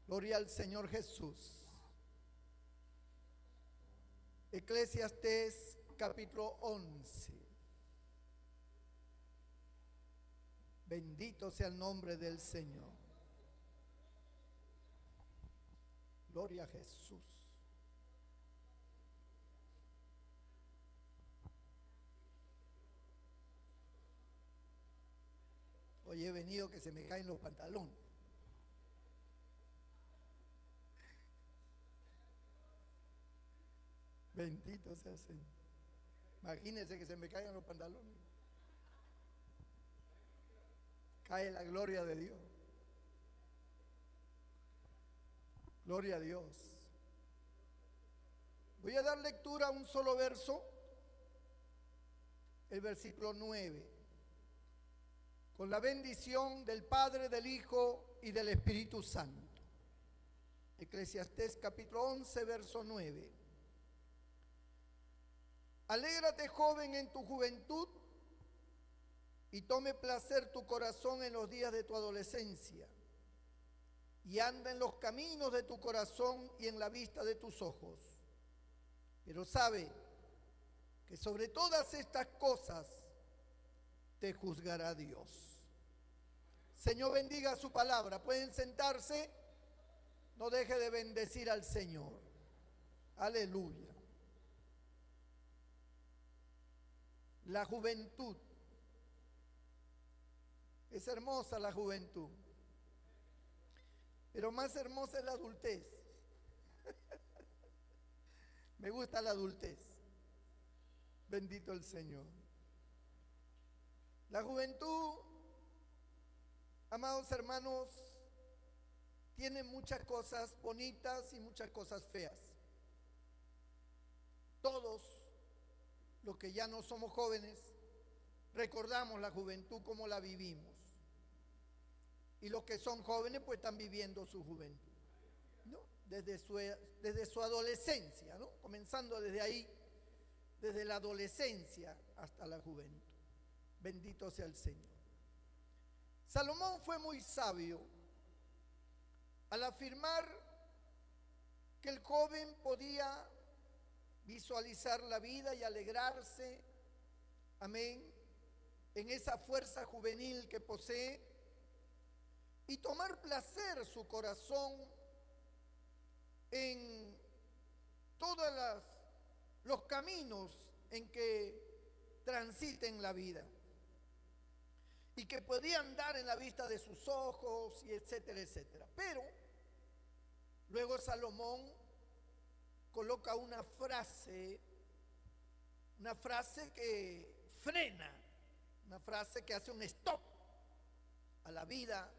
Gloria al Señor Jesús. Eclesiastés capítulo 11. Bendito sea el nombre del Señor. Gloria a Jesús. Hoy he venido que se me caen los pantalones. Bendito sea el Señor. Imagínense que se me caigan los pantalones. Cae la gloria de Dios. Gloria a Dios. Voy a dar lectura a un solo verso, el versículo 9. Con la bendición del Padre, del Hijo y del Espíritu Santo. Eclesiastés capítulo 11, verso 9. Alégrate, joven, en tu juventud, y tome placer tu corazón en los días de tu adolescencia, y anda en los caminos de tu corazón y en la vista de tus ojos. Pero sabe que sobre todas estas cosas te juzgará Dios. Señor, bendiga su palabra. Pueden sentarse. No deje de bendecir al Señor. Aleluya. La juventud. Es hermosa la juventud, pero más hermosa es la adultez. Me gusta la adultez. Bendito el Señor. La juventud, amados hermanos, tiene muchas cosas bonitas y muchas cosas feas. Todos los que ya no somos jóvenes recordamos la juventud como la vivimos. Y los que son jóvenes pues están viviendo su juventud, ¿no? Desde su adolescencia, ¿no? Comenzando desde ahí, desde la adolescencia hasta la juventud. Bendito sea el Señor. Salomón fue muy sabio al afirmar que el joven podía visualizar la vida y alegrarse, amén, en esa fuerza juvenil que posee y tomar placer su corazón en todos los caminos en que transiten la vida y que podía andar en la vista de sus ojos y etcétera, etcétera. Pero luego Salomón coloca una frase que frena, una frase que hace un stop a la vida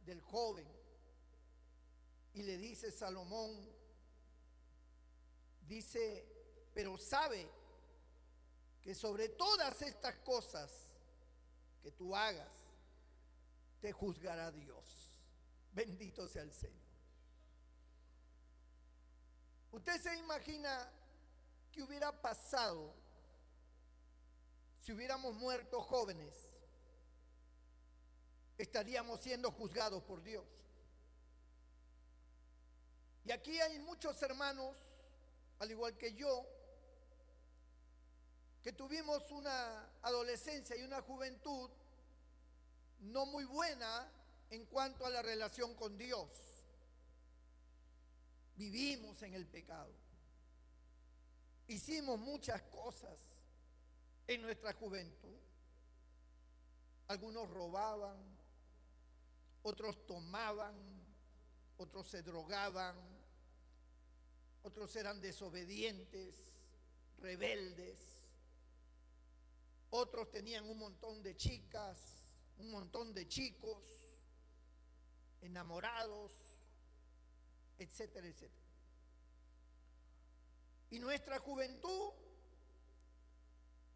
del joven. Y le dice Salomón, dice, pero sabe que sobre todas estas cosas que tú hagas, te juzgará Dios. Bendito sea el Señor. ¿Usted se imagina qué hubiera pasado si hubiéramos muerto jóvenes? Estaríamos siendo juzgados por Dios. Y aquí hay muchos hermanos, al igual que yo, que tuvimos una adolescencia y una juventud no muy buena en cuanto a la relación con Dios. Vivimos en el pecado. Hicimos muchas cosas en nuestra juventud. Algunos robaban, otros tomaban, otros se drogaban, otros eran desobedientes, rebeldes, otros tenían un montón de chicas, un montón de chicos, enamorados, etcétera, etcétera. Y nuestra juventud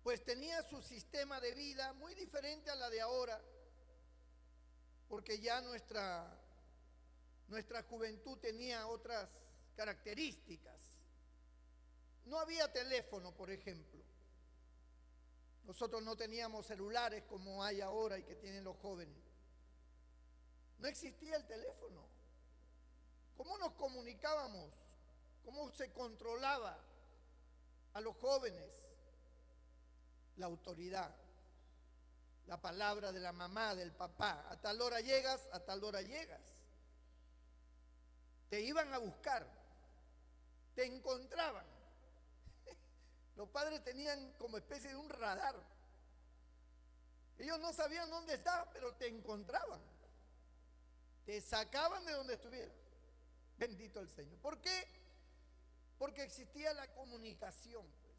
pues tenía su sistema de vida muy diferente a la de ahora, porque ya nuestra juventud tenía otras características. No había teléfono, por ejemplo. Nosotros no teníamos celulares como hay ahora y que tienen los jóvenes. No existía el teléfono. ¿Cómo nos comunicábamos? ¿Cómo se controlaba a los jóvenes? La autoridad, la palabra de la mamá, del papá. A tal hora llegas, a tal hora llegas. Te iban a buscar, te encontraban. Los padres tenían como especie de un radar. Ellos no sabían dónde estabas, pero te encontraban. Te sacaban de donde estuvieras. Bendito el Señor. ¿Por qué? Porque existía la comunicación, pues.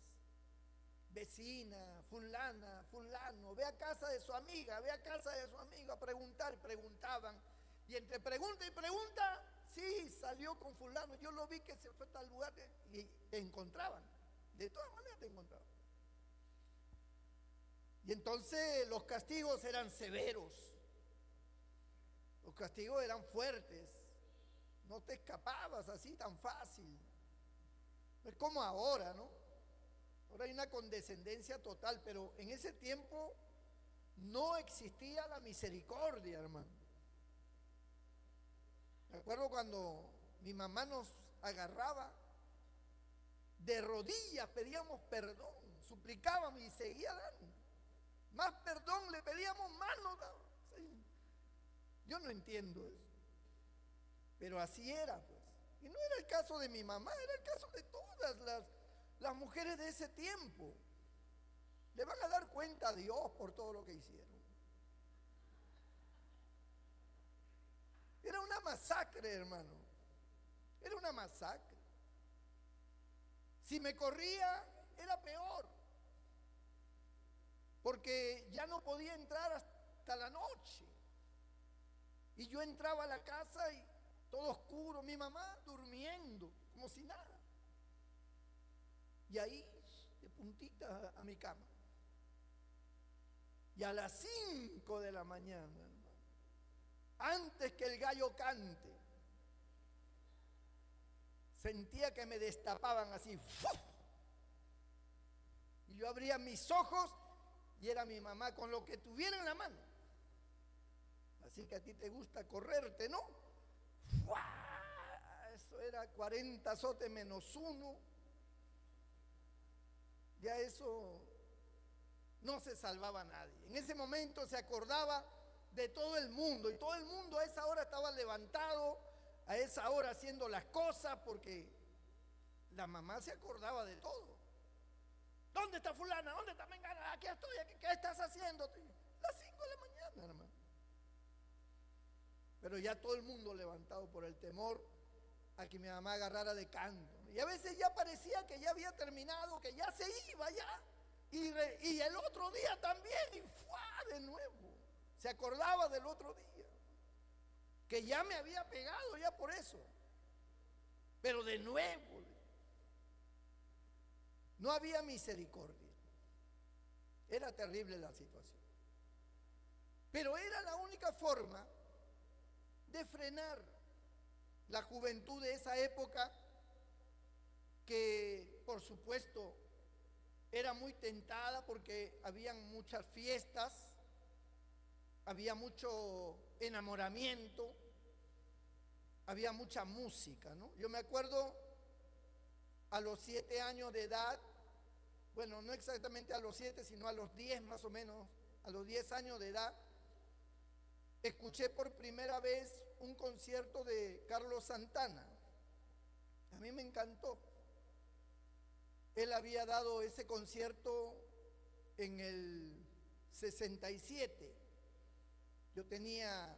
Vecina, fulana, fulano, ve a casa de su amiga, ve a casa de su amigo a preguntar, preguntaban. Y entre pregunta y pregunta, sí, salió con fulano, yo lo vi que se fue a tal lugar y te encontraban. De todas maneras te encontraban. Y entonces los castigos eran severos. Los castigos eran fuertes. No te escapabas así tan fácil. No es como ahora, ¿no? Ahora hay una condescendencia total, pero en ese tiempo no existía la misericordia, hermano. Me acuerdo cuando mi mamá nos agarraba, de rodillas pedíamos perdón, suplicábamos y seguía dando. Más perdón le pedíamos, más nos daba. Yo no entiendo eso. Pero así era, pues. Y no era el caso de mi mamá, era el caso de todas las mujeres de ese tiempo. Le van a dar cuenta a Dios por todo lo que hicieron. Era una masacre, hermano. Era una masacre. Si me corría, era peor. Porque ya no podía entrar hasta la noche. Y yo entraba a la casa y todo oscuro, mi mamá durmiendo, como si nada. Y ahí, de puntita a mi cama. Y a las 5 de la mañana, hermano, antes que el gallo cante, sentía que me destapaban así. ¡Fuf! Y yo abría mis ojos y era mi mamá con lo que tuviera en la mano. Así que a ti te gusta correrte, ¿no? ¡Fua! Eso era 40 azotes menos 1. Ya eso no se salvaba a nadie. En ese momento se acordaba de todo el mundo, y todo el mundo a esa hora estaba levantado, a esa hora haciendo las cosas, porque la mamá se acordaba de todo. ¿Dónde está fulana? ¿Dónde está mengana? Aquí estoy, ¿qué estás haciendo? Las 5 de la mañana, hermano. Pero ya todo el mundo levantado por el temor a que mi mamá agarrara de canto. Y a veces ya parecía que ya había terminado, que ya se iba ya. Y el otro día también, y ¡fua! De nuevo. Se acordaba del otro día. Que ya me había pegado ya por eso. Pero de nuevo. No había misericordia. Era terrible la situación. Pero era la única forma de frenar la juventud de esa época, que por supuesto era muy tentada porque habían muchas fiestas, había mucho enamoramiento, había mucha música, ¿no? Yo me acuerdo a los 7 años de edad, bueno, no exactamente a los 7, sino a los 10 más o menos, a los 10 años de edad, escuché por primera vez un concierto de Carlos Santana. A mí me encantó. Él había dado ese concierto en el 67. Yo tenía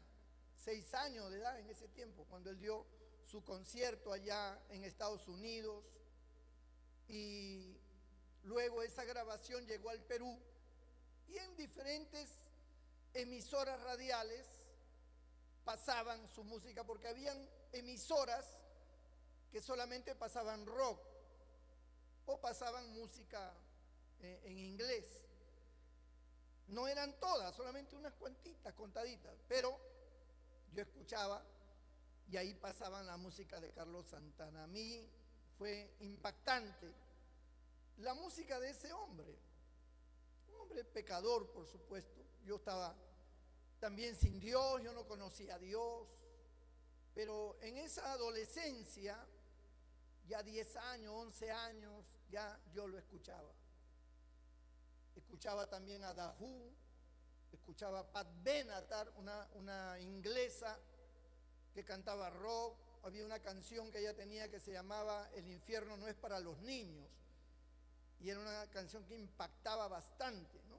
6 años de edad en ese tiempo, cuando él dio su concierto allá en Estados Unidos. Y luego esa grabación llegó al Perú, y en diferentes emisoras radiales pasaban su música, porque habían emisoras que solamente pasaban rock o pasaban música en inglés. No eran todas, solamente unas cuantitas, contaditas, pero yo escuchaba y ahí pasaban la música de Carlos Santana. A mí fue impactante la música de ese hombre, un hombre pecador, por supuesto. Yo estaba también sin Dios, yo no conocía a Dios, Pero en esa adolescencia, ya 10 años, 11 años, ya yo lo escuchaba. Escuchaba también a The Who, escuchaba a Pat Benatar, una inglesa que cantaba rock. Había una canción que ella tenía que se llamaba El infierno no es para los niños. Y era una canción que impactaba bastante, ¿no?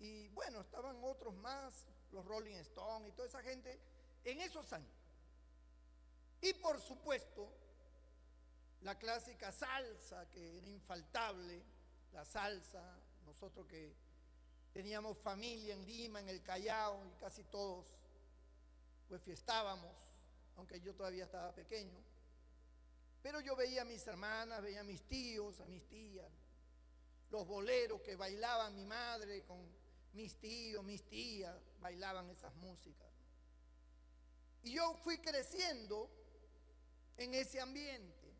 Y bueno, estaban otros más, los Rolling Stones y toda esa gente en esos años. Y por supuesto, la clásica salsa, que era infaltable, la salsa, nosotros que teníamos familia en Lima, en el Callao, y casi todos pues fiestábamos, aunque yo todavía estaba pequeño. Pero yo veía a mis hermanas, veía a mis tíos, a mis tías, los boleros que bailaban mi madre con mis tíos, mis tías, bailaban esas músicas. Y yo fui creciendo en ese ambiente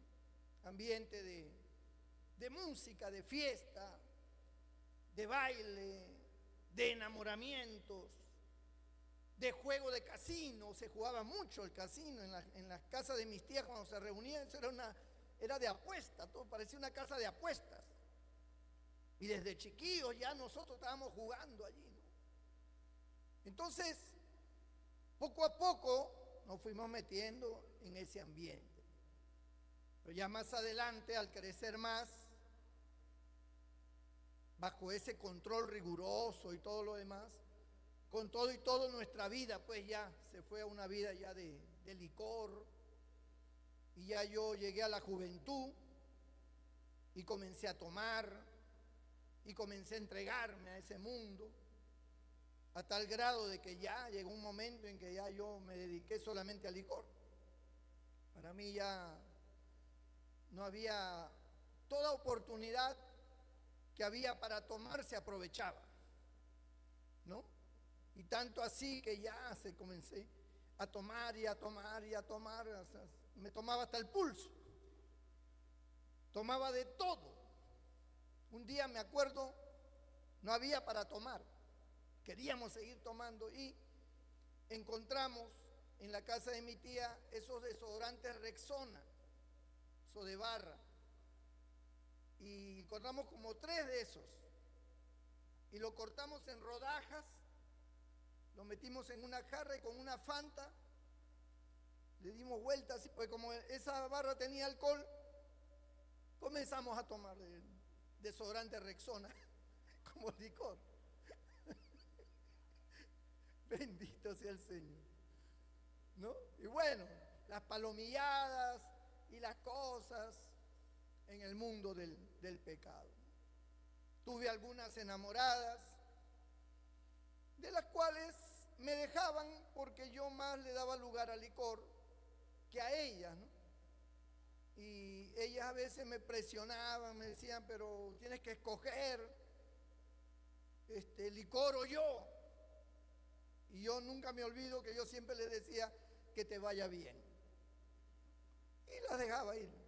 de música, de fiesta, de baile, de enamoramientos, de juego de casino. Se jugaba mucho el casino en las casas de mis tías cuando se reunían. Eso era de apuesta, todo parecía una casa de apuestas. Y desde chiquillos ya nosotros estábamos jugando allí, ¿no? Entonces, poco a poco nos fuimos metiendo en ese ambiente. Pero ya más adelante, al crecer más, bajo ese control riguroso y todo lo demás, con todo y todo nuestra vida, pues ya se fue a una vida ya de licor. Y ya yo llegué a la juventud y comencé a tomar y comencé a entregarme a ese mundo, a tal grado de que ya llegó un momento en que ya yo me dediqué solamente al licor. Para mí ya no había, toda oportunidad que había para tomar se aprovechaba, ¿no? Y tanto así que ya se comencé a tomar y a tomar y a tomar, o sea, me tomaba hasta el pulso, tomaba de todo. Un día me acuerdo, no había para tomar, queríamos seguir tomando y encontramos en la casa de mi tía esos desodorantes Rexona, eso de barra, y encontramos como 3 de esos y lo cortamos en rodajas, lo metimos en una jarra y con una Fanta le dimos vueltas, pues como esa barra tenía alcohol, comenzamos a tomar desodorante Rexona como licor. Bendito sea el Señor, ¿no? Y bueno, las palomilladas y las cosas en el mundo del pecado. Tuve algunas enamoradas, de las cuales me dejaban porque yo más le daba lugar al licor que a ellas, ¿no? Y ellas a veces me presionaban, me decían, pero tienes que escoger licor o yo. Y yo nunca me olvido que yo siempre les decía que te vaya bien. Y las dejaba ir, ¿no?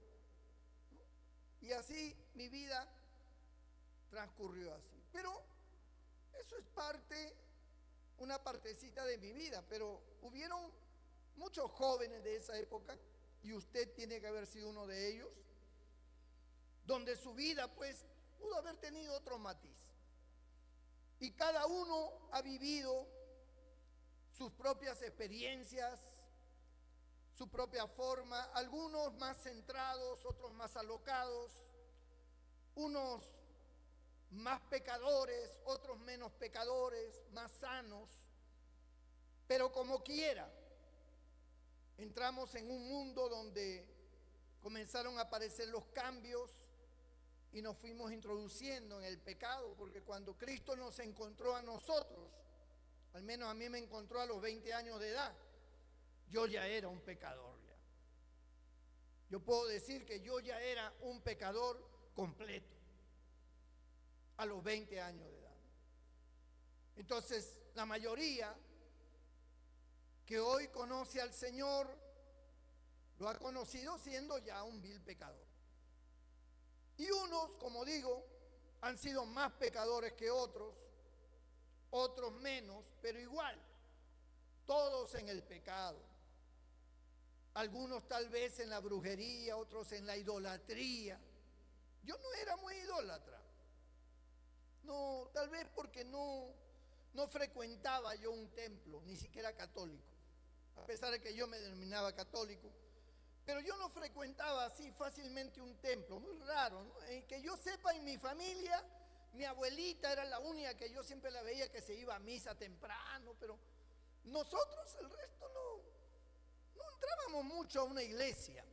Y así mi vida transcurrió así. Pero eso es una partecita de mi vida. Pero hubieron muchos jóvenes de esa época, y usted tiene que haber sido uno de ellos, donde su vida pues pudo haber tenido otro matiz. Y cada uno ha vivido sus propias experiencias, su propia forma, algunos más centrados, otros más alocados, unos más pecadores, otros menos pecadores, más sanos. Pero como quiera, entramos en un mundo donde comenzaron a aparecer los cambios y nos fuimos introduciendo en el pecado, porque cuando Cristo nos encontró a nosotros, al menos a mí me encontró a los 20 años de edad, yo ya era un pecador ya. Yo puedo decir que yo ya era un pecador completo a los 20 años de edad. Entonces, la mayoría que hoy conoce al Señor lo ha conocido siendo ya un vil pecador. Y unos, como digo, han sido más pecadores que otros menos, pero igual, todos en el pecado. algunos tal vez en la brujería, otros en la idolatría. Yo no era muy idólatra, no, tal vez porque no frecuentaba yo un templo, ni siquiera católico, a pesar de que yo me denominaba católico, pero yo no frecuentaba así fácilmente un templo, muy raro, ¿no? Que yo sepa, en mi familia, mi abuelita era la única que yo siempre la veía que se iba a misa temprano, pero nosotros, el resto, no entrábamos mucho a una iglesia,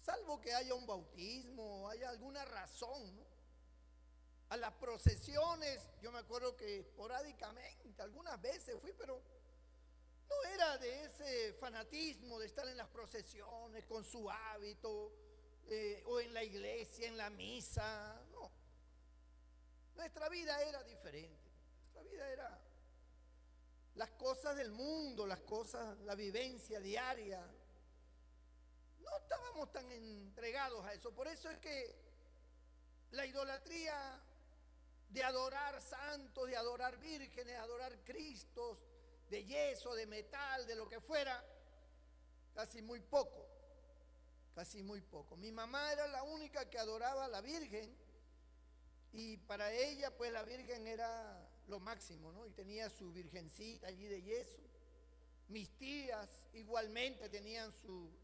salvo que haya un bautismo, haya alguna razón, ¿no? A las procesiones, yo me acuerdo que esporádicamente, algunas veces fui, pero no era de ese fanatismo de estar en las procesiones con su hábito, o en la iglesia, en la misa, no. Nuestra vida era diferente, nuestra vida era las cosas del mundo, las cosas, la vivencia diaria. No estábamos tan entregados a eso, por eso es que la idolatría de adorar santos, de adorar vírgenes, de adorar cristos, de yeso, de metal, de lo que fuera, casi muy poco, casi muy poco. Mi mamá era la única que adoraba a la Virgen y para ella pues la Virgen era lo máximo, ¿no? Y tenía su virgencita allí de yeso. Mis tías igualmente tenían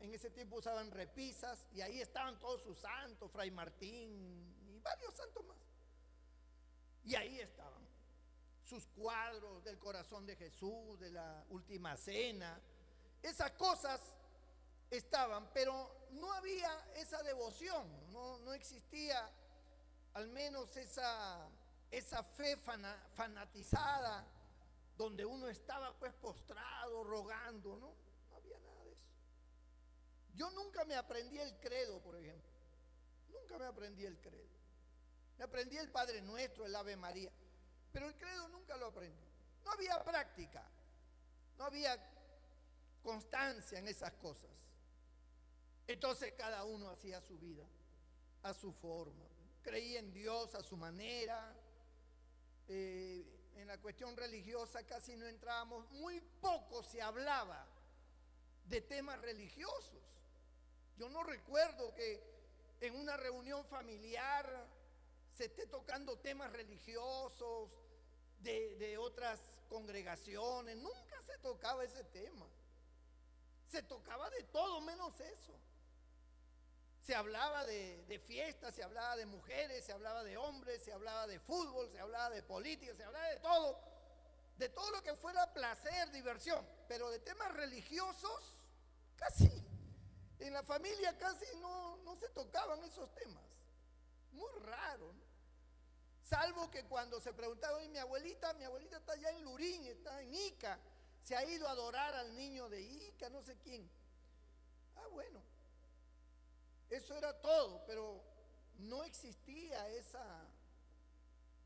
en ese tiempo usaban repisas y ahí estaban todos sus santos, Fray Martín y varios santos más. Y ahí estaban sus cuadros del corazón de Jesús, de la última cena, esas cosas estaban, pero no había esa devoción, no existía al menos esa fe fanatizada, donde uno estaba pues postrado, rogando, no había nada de eso. Yo nunca me aprendí el credo, por ejemplo, nunca me aprendí el credo. Me aprendí el Padre Nuestro, el Ave María, pero el credo nunca lo aprendí. No había práctica, no había constancia en esas cosas. Entonces cada uno hacía su vida a su forma, creía en Dios a su manera. En la cuestión religiosa casi no entrábamos, muy poco se hablaba de temas religiosos. Yo no recuerdo que en una reunión familiar se esté tocando temas religiosos de otras congregaciones, nunca se tocaba ese tema. Se tocaba de todo menos eso. Se hablaba de fiestas, se hablaba de mujeres, se hablaba de hombres, se hablaba de fútbol, se hablaba de política, se hablaba de todo lo que fuera placer, diversión, pero de temas religiosos casi, en la familia casi no se tocaban esos temas, muy raro, ¿no? Salvo que cuando se preguntaba, oye, mi abuelita está allá en Lurín, está en Ica, se ha ido a adorar al niño de Ica, no sé quién. Ah, bueno. Eso era todo, pero no existía esa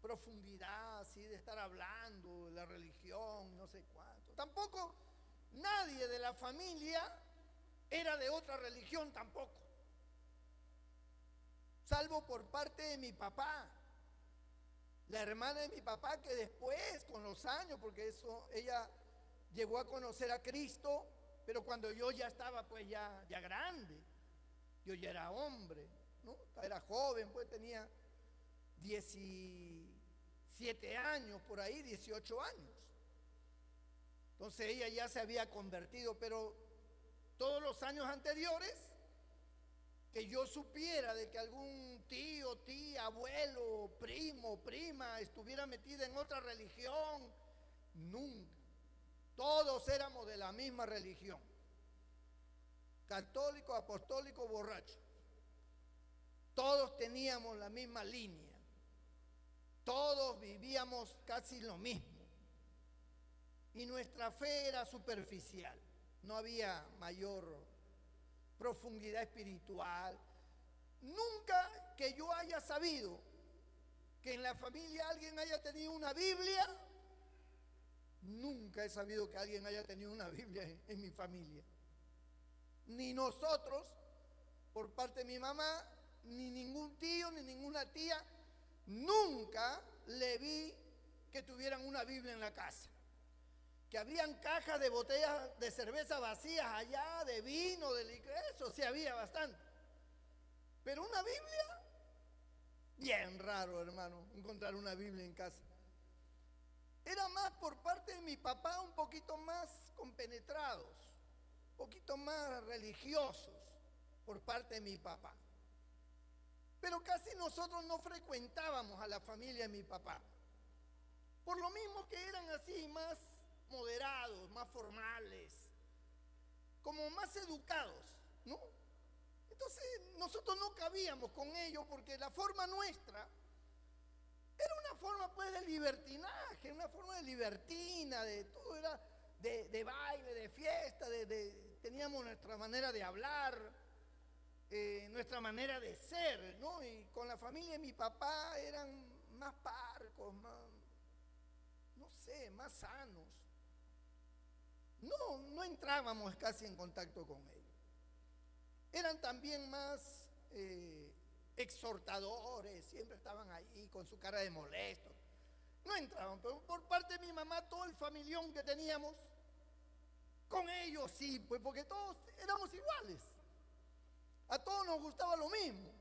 profundidad así de estar hablando de la religión, no sé cuánto. Tampoco nadie de la familia era de otra religión tampoco, salvo por parte de mi papá, la hermana de mi papá, que después, con los años, porque ella llegó a conocer a Cristo, pero cuando yo ya estaba pues ya grande. Yo ya era hombre, ¿no? Era joven, pues tenía 17 años, por ahí, 18 años. Entonces ella ya se había convertido, pero todos los años anteriores, que yo supiera de que algún tío, tía, abuelo, primo, prima estuviera metida en otra religión, nunca. Todos éramos de la misma religión. Católico, apostólico, borracho. Todos teníamos la misma línea. Todos vivíamos casi lo mismo. Y nuestra fe era superficial. No había mayor profundidad espiritual. Nunca que yo haya sabido que en la familia alguien haya tenido una Biblia. Nunca he sabido que alguien haya tenido una Biblia en mi familia. Ni nosotros, por parte de mi mamá, ni ningún tío, ni ninguna tía, nunca le vi que tuvieran una Biblia en la casa. que habían cajas de botellas de cerveza vacías allá, de vino, de licor, eso sí había bastante. Pero una Biblia, bien raro, hermano, encontrar una Biblia en casa. Era más por parte de mi papá, un poquito más compenetrados, un poquito más religiosos por parte de mi papá. Pero casi nosotros no frecuentábamos a la familia de mi papá. Por lo mismo que eran así más moderados, más formales, como más educados, ¿no? Entonces nosotros no cabíamos con ellos porque la forma nuestra era una forma pues de libertinaje, una forma de libertina, de todo era de baile, de fiesta, teníamos nuestra manera de hablar, nuestra manera de ser, ¿no? Y con la familia de mi papá eran más parcos, más, no sé, más sanos. No entrábamos casi en contacto con ellos. Eran también más exhortadores, siempre estaban ahí con su cara de molestos. No entraban, pero por parte de mi mamá, todo el familión que teníamos, con ellos sí, pues porque todos éramos iguales. A todos nos gustaba lo mismo.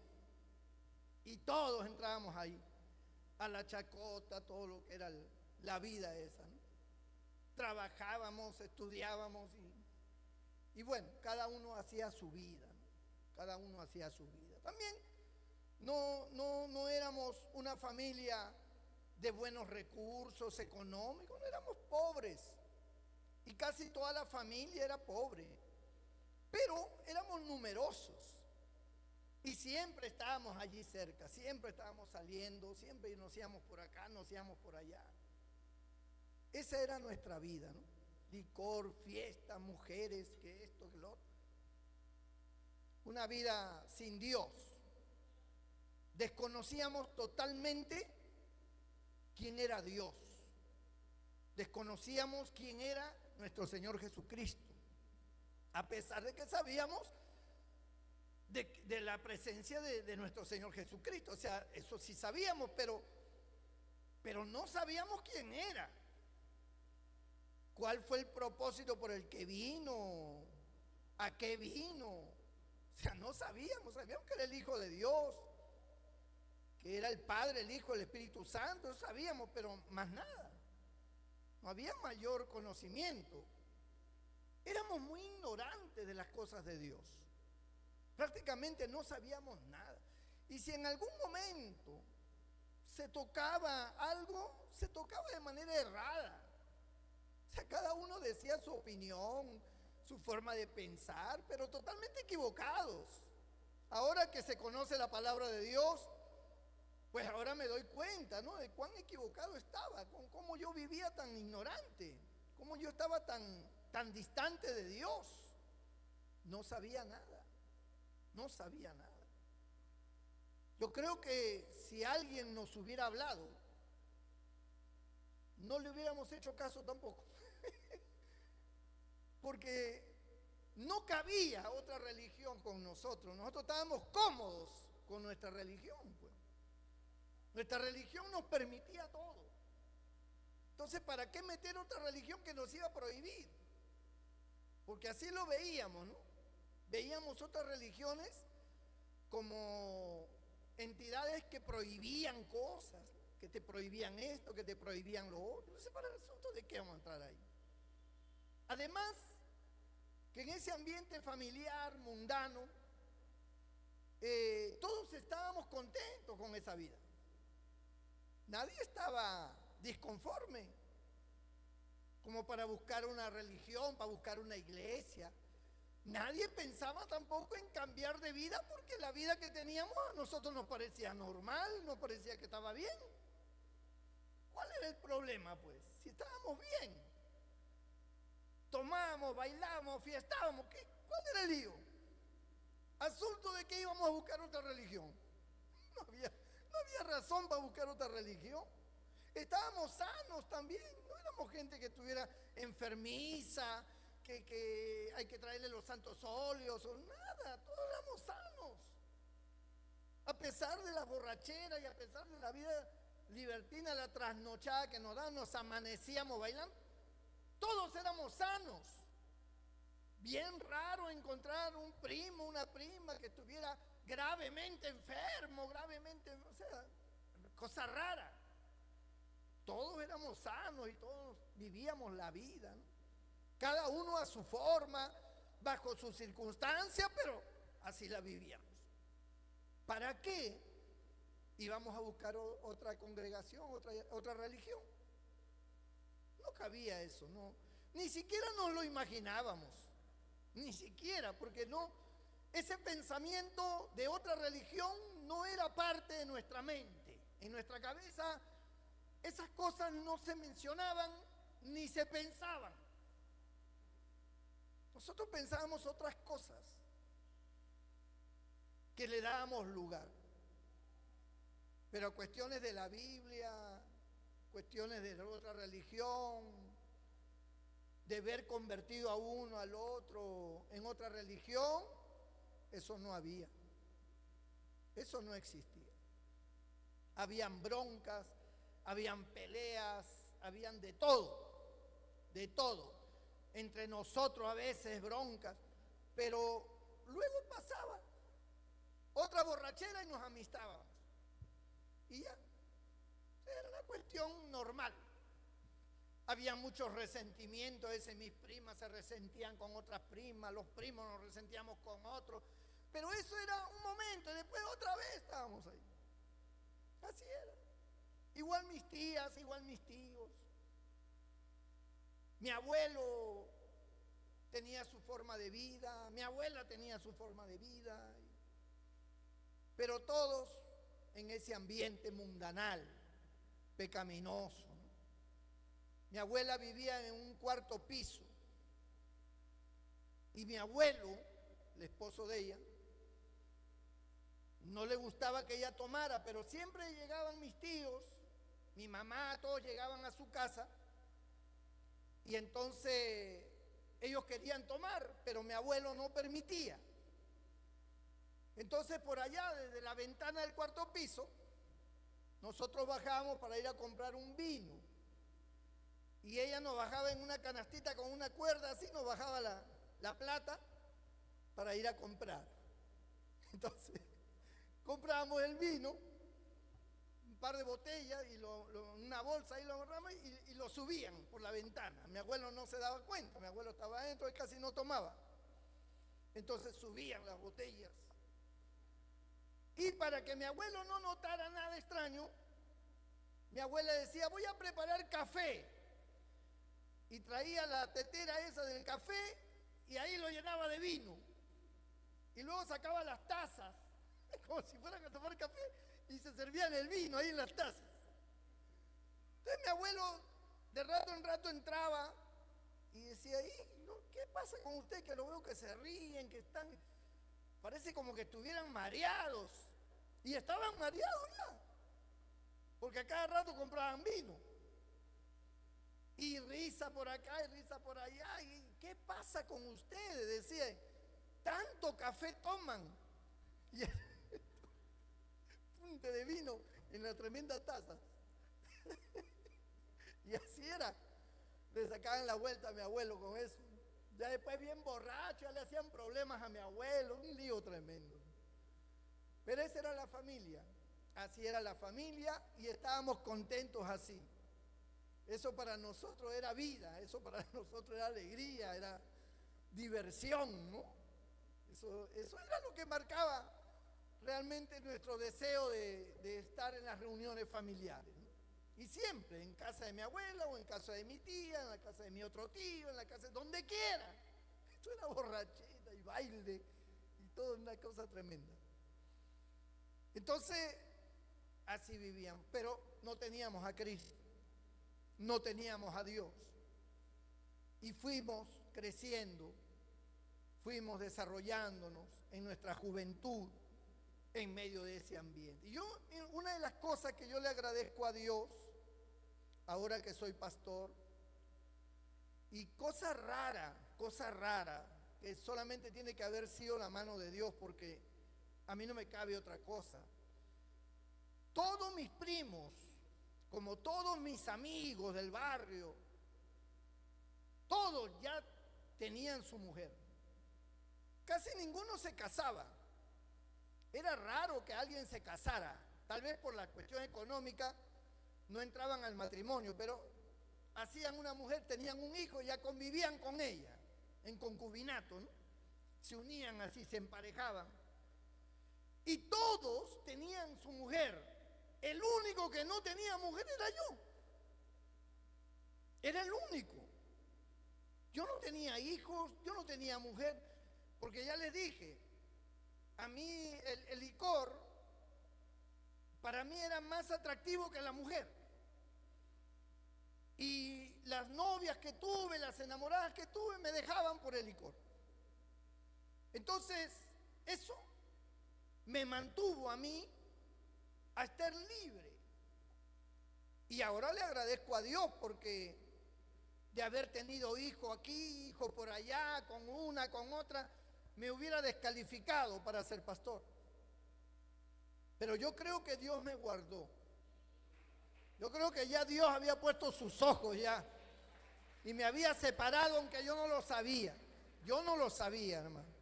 Y todos entrábamos ahí, a la chacota, todo lo que era la vida esa, ¿no? Trabajábamos, estudiábamos y bueno, cada uno hacía su vida, ¿no? Cada uno hacía su vida. También no éramos una familia de buenos recursos económicos, no éramos pobres. Y casi toda la familia era pobre. Pero éramos numerosos. Y siempre estábamos allí cerca, siempre estábamos saliendo, siempre nos íbamos por acá, nos íbamos por allá. Esa era nuestra vida, ¿no? Licor, fiesta, mujeres, que esto, que lo otro. Una vida sin Dios. Desconocíamos totalmente quién era Dios. Desconocíamos quién era nuestro Señor Jesucristo. A pesar de que sabíamos de la presencia de nuestro Señor Jesucristo. O sea, eso sí sabíamos, pero no sabíamos quién era. ¿Cuál fue el propósito por el que vino? ¿A qué vino? O sea, no sabíamos que era el Hijo de Dios, que era el Padre, el Hijo, el Espíritu Santo, eso sabíamos, pero más nada. No había mayor conocimiento. Éramos muy ignorantes de las cosas de Dios. Prácticamente no sabíamos nada. Y si en algún momento se tocaba algo, se tocaba de manera errada. O sea, cada uno decía su opinión, su forma de pensar, pero totalmente equivocados. Ahora que se conoce la palabra de Dios, pues ahora me doy cuenta, ¿no? De cuán equivocado estaba, con cómo yo vivía tan ignorante, cómo yo estaba tan distante de Dios. No sabía nada, no sabía nada. Yo creo que si alguien nos hubiera hablado, no le hubiéramos hecho caso tampoco. Porque no cabía otra religión con nosotros. Nosotros estábamos cómodos con nuestra religión, pues. Nuestra religión nos permitía todo. Entonces, ¿para qué meter otra religión que nos iba a prohibir? Porque así lo veíamos, ¿no? Veíamos otras religiones como entidades que prohibían cosas, que te prohibían esto, que te prohibían lo otro. Entonces, para nosotros, ¿de qué vamos a entrar ahí? Además, que en ese ambiente familiar, mundano, todos estábamos contentos con esa vida. Nadie estaba disconforme como para buscar una religión, para buscar una iglesia. Nadie pensaba tampoco en cambiar de vida porque la vida que teníamos a nosotros nos parecía normal, nos parecía que estaba bien. ¿Cuál era el problema, pues? Si estábamos bien, tomábamos, bailábamos, fiestábamos, ¿cuál era el lío? Asunto de que íbamos a buscar otra religión. No había razón para buscar otra religión. Estábamos sanos también, no éramos gente que estuviera enfermiza, que hay que traerle los santos óleos o nada, todos éramos sanos. A pesar de la borrachera y a pesar de la vida libertina, la trasnochada que nos daban, nos amanecíamos bailando, todos éramos sanos. Bien raro encontrar un primo, una prima que estuviera gravemente enfermo, o sea, cosa rara. Todos éramos sanos y todos vivíamos la vida, ¿no? Cada uno a su forma, bajo sus circunstancias, pero así la vivíamos. ¿Para qué íbamos a buscar otra congregación, otra religión? No cabía eso, no. Ni siquiera nos lo imaginábamos, ni siquiera, porque no, ese pensamiento de otra religión no era parte de nuestra mente. En nuestra cabeza esas cosas no se mencionaban ni se pensaban. Nosotros pensábamos otras cosas que le dábamos lugar. Pero cuestiones de la Biblia, cuestiones de otra religión, de ver convertido a uno, al otro en otra religión, eso no había. Eso no existía. Habían broncas, habían peleas, habían de todo, de todo. Entre nosotros a veces broncas, pero luego pasaba otra borrachera y nos amistábamos. Y ya, era una cuestión normal. Había muchos resentimientos, mis primas se resentían con otras primas, los primos nos resentíamos con otros, pero eso era un momento y después otra vez estábamos ahí. Así era. Igual mis tías, igual mis tíos. Mi abuelo tenía su forma de vida, mi abuela tenía su forma de vida, pero todos en ese ambiente mundanal, pecaminoso. Mi abuela vivía en un cuarto piso y mi abuelo, el esposo de ella, no le gustaba que ella tomara, pero siempre llegaban mis tíos, mi mamá, todos llegaban a su casa y entonces ellos querían tomar, pero mi abuelo no permitía. Entonces por allá, desde la ventana del cuarto piso, nosotros bajábamos para ir a comprar un vino. Y ella nos bajaba en una canastita con una cuerda, así nos bajaba la plata para ir a comprar. Entonces, comprábamos el vino, un par de botellas, y una bolsa, ahí lo agarramos y lo subían por la ventana. Mi abuelo no se daba cuenta, mi abuelo estaba adentro, él casi no tomaba. Entonces subían las botellas. Y para que mi abuelo no notara nada extraño, mi abuela decía, voy a preparar café. Y traía la tetera esa del café y ahí lo llenaba de vino. Y luego sacaba las tazas, como si fueran a tomar café, y se servían el vino ahí en las tazas. Entonces mi abuelo de rato en rato entraba y decía, ¿qué pasa con usted? Que lo veo que se ríen, que están, parece como que estuvieran mareados. Y estaban mareados ya, porque a cada rato compraban vino. Y risa por acá y risa por allá. ¿Y qué pasa con ustedes? Decía, tanto café toman. Y punte de vino en la tremenda taza. Y así era. Le sacaban la vuelta a mi abuelo con eso. Ya después bien borracho, ya le hacían problemas a mi abuelo, un lío tremendo. Pero esa era la familia. Así era la familia y estábamos contentos así. Eso para nosotros era vida, eso para nosotros era alegría, era diversión, ¿no? Eso era lo que marcaba realmente nuestro deseo de estar en las reuniones familiares, ¿no? Y siempre, en casa de mi abuela o en casa de mi tía, en la casa de mi otro tío, en la casa de donde quiera. Esto era borrachera y baile y toda una cosa tremenda. Entonces, así vivíamos, pero no teníamos a Cristo. No teníamos a Dios y fuimos creciendo, fuimos desarrollándonos en nuestra juventud en medio de ese ambiente. Y una de las cosas que yo le agradezco a Dios, ahora que soy pastor, y cosa rara, que solamente tiene que haber sido la mano de Dios, porque a mí no me cabe otra cosa. Todos mis primos, como todos mis amigos del barrio, todos ya tenían su mujer. Casi ninguno se casaba. Era raro que alguien se casara. Tal vez por la cuestión económica no entraban al matrimonio, pero hacían una mujer, tenían un hijo y ya convivían con ella, en concubinato, ¿no? Se unían así, se emparejaban. Y todos tenían su mujer. El único que no tenía mujer era yo. Era el único. Yo no tenía hijos, yo no tenía mujer, porque ya les dije, a mí el licor, para mí era más atractivo que la mujer. Y las novias que tuve, las enamoradas que tuve, me dejaban por el licor. Entonces, eso me mantuvo a mí a estar libre. Y ahora le agradezco a Dios porque de haber tenido hijo aquí, hijo por allá, con una, con otra, me hubiera descalificado para ser pastor. Pero yo creo que Dios me guardó. Yo creo que ya Dios había puesto sus ojos ya y me había separado, aunque yo no lo sabía. Yo no lo sabía, hermano.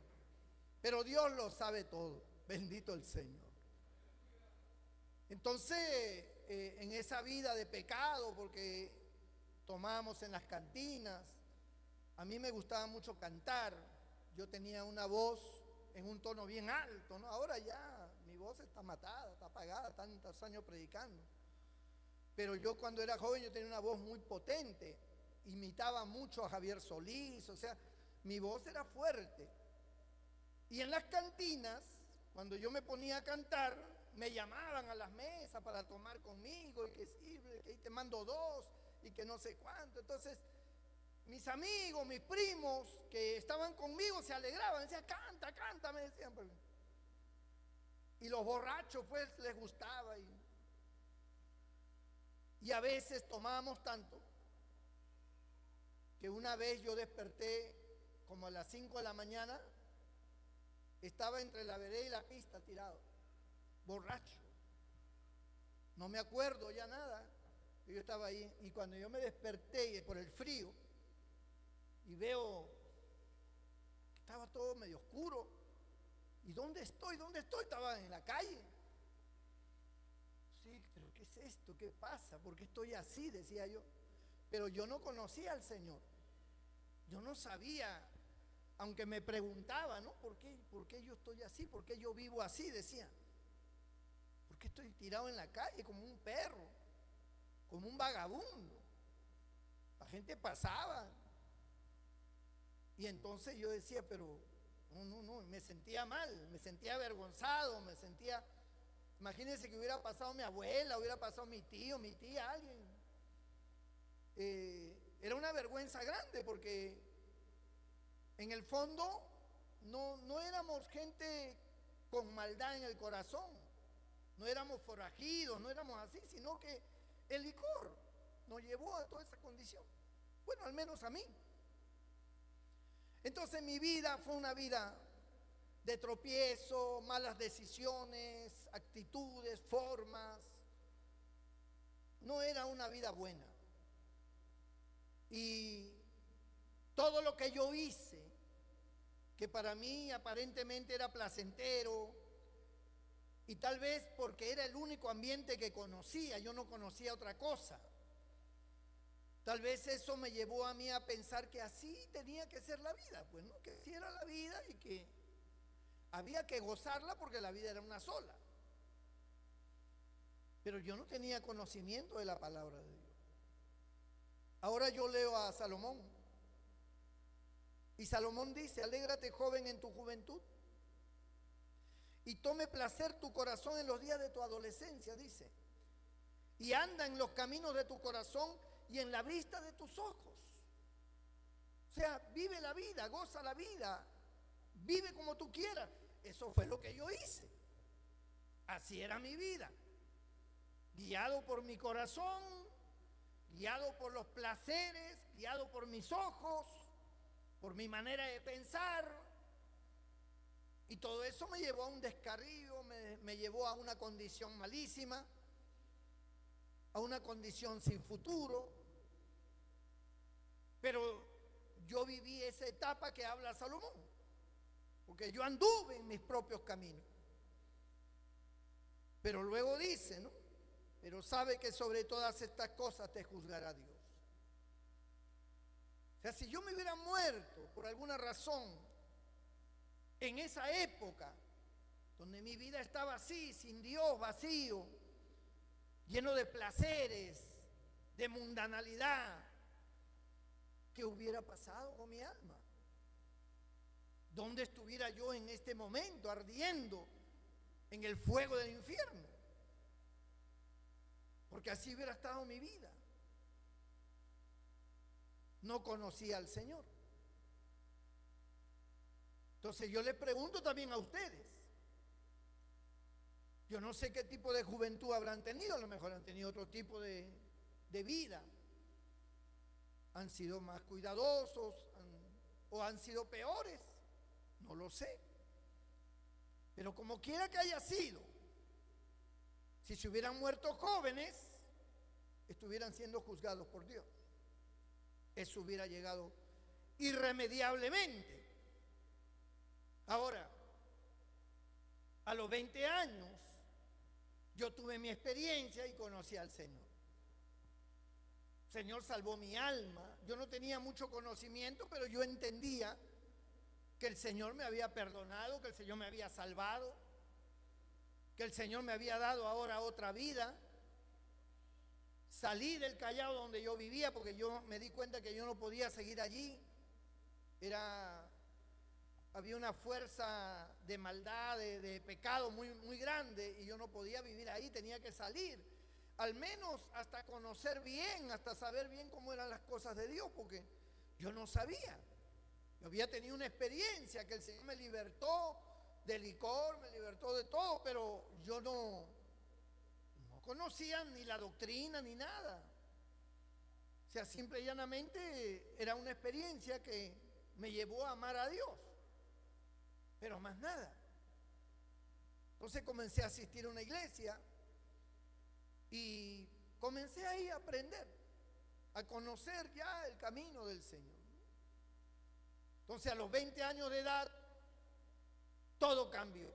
Pero Dios lo sabe todo. Bendito el Señor. Entonces, en esa vida de pecado, porque tomábamos en las cantinas, a mí me gustaba mucho cantar. Yo tenía una voz en un tono bien alto, ¿no? Ahora ya mi voz está matada, está apagada, tantos años predicando. Pero yo cuando era joven yo tenía una voz muy potente, imitaba mucho a Javier Solís, o sea, mi voz era fuerte. Y en las cantinas, cuando yo me ponía a cantar, me llamaban a las mesas para tomar conmigo, y que sirve, que ahí te mando dos, y que no sé cuánto. Entonces, mis amigos, mis primos que estaban conmigo se alegraban, decían, canta, canta, me decían. Y los borrachos pues les gustaba. Y a veces tomábamos tanto que una vez yo desperté como a las 5 de la mañana, estaba entre la vereda y la pista tirado, borracho. No me acuerdo ya nada. Yo estaba ahí y cuando yo me desperté por el frío y veo que estaba todo medio oscuro. ¿Y dónde estoy? ¿Dónde estoy? Estaba en la calle. Sí, pero ¿qué es esto? ¿Qué pasa? ¿Por qué estoy así? Decía yo. Pero yo no conocía al Señor. Yo no sabía, aunque me preguntaba, ¿no? ¿Por qué yo estoy así? ¿Por qué yo vivo así? Decía. ¿Por qué estoy tirado en la calle como un perro? Como un vagabundo. La gente pasaba. Y entonces yo decía, pero no, me sentía mal, me sentía avergonzado, me sentía... Imagínense que hubiera pasado mi abuela, hubiera pasado mi tío, mi tía, alguien. Era una vergüenza grande porque en el fondo no éramos gente con maldad en el corazón, no éramos forajidos, no éramos así, sino que el licor nos llevó a toda esa condición. Bueno, al menos a mí. Entonces mi vida fue una vida de tropiezo, malas decisiones, actitudes, formas. No era una vida buena. Y todo lo que yo hice, que para mí aparentemente era placentero, y tal vez porque era el único ambiente que conocía, yo no conocía otra cosa. Tal vez eso me llevó a mí a pensar que así tenía que ser la vida, pues no, que así era la vida y que había que gozarla porque la vida era una sola. Pero yo no tenía conocimiento de la palabra de Dios. Ahora yo leo a Salomón. Y Salomón dice, alégrate joven en tu juventud y tome placer tu corazón en los días de tu adolescencia, dice. Y anda en los caminos de tu corazón y en la vista de tus ojos. O sea, vive la vida, goza la vida, vive como tú quieras. Eso fue lo que yo hice. Así era mi vida. Guiado por mi corazón, guiado por los placeres, guiado por mis ojos, por mi manera de pensar. Y todo eso me llevó a un descarrío, me llevó a una condición malísima, a una condición sin futuro. Pero yo viví esa etapa que habla Salomón, porque yo anduve en mis propios caminos. Pero luego dice, ¿no? Pero sabe que sobre todas estas cosas te juzgará Dios. O sea, si yo me hubiera muerto por alguna razón en esa época, donde mi vida estaba así, sin Dios, vacío, lleno de placeres, de mundanalidad, ¿qué hubiera pasado con mi alma? ¿Dónde estuviera yo en este momento ardiendo en el fuego del infierno? Porque así hubiera estado mi vida. No conocía al Señor. Entonces yo les pregunto también a ustedes. Yo no sé qué tipo de juventud habrán tenido, a lo mejor han tenido otro tipo de vida. Han sido más cuidadosos o han sido peores, no lo sé. Pero como quiera que haya sido, si se hubieran muerto jóvenes, estuvieran siendo juzgados por Dios. Eso hubiera llegado irremediablemente. Ahora, a los 20 años, yo tuve mi experiencia y conocí al Señor. El Señor salvó mi alma. Yo no tenía mucho conocimiento, pero yo entendía que el Señor me había perdonado, que el Señor me había salvado, que el Señor me había dado ahora otra vida. Salí del Callao donde yo vivía porque yo me di cuenta que yo no podía seguir allí. Había una fuerza de maldad, de pecado muy grande y yo no podía vivir ahí, tenía que salir. Al menos hasta conocer bien, hasta saber bien cómo eran las cosas de Dios, porque yo no sabía. Yo había tenido una experiencia que el Señor me libertó de licor, me libertó de todo, pero yo no conocía ni la doctrina ni nada. O sea, simple y llanamente era una experiencia que me llevó a amar a Dios, pero más nada. Entonces comencé a asistir a una iglesia y comencé ahí a aprender, a conocer ya el camino del Señor. Entonces a los 20 años de edad, todo cambió,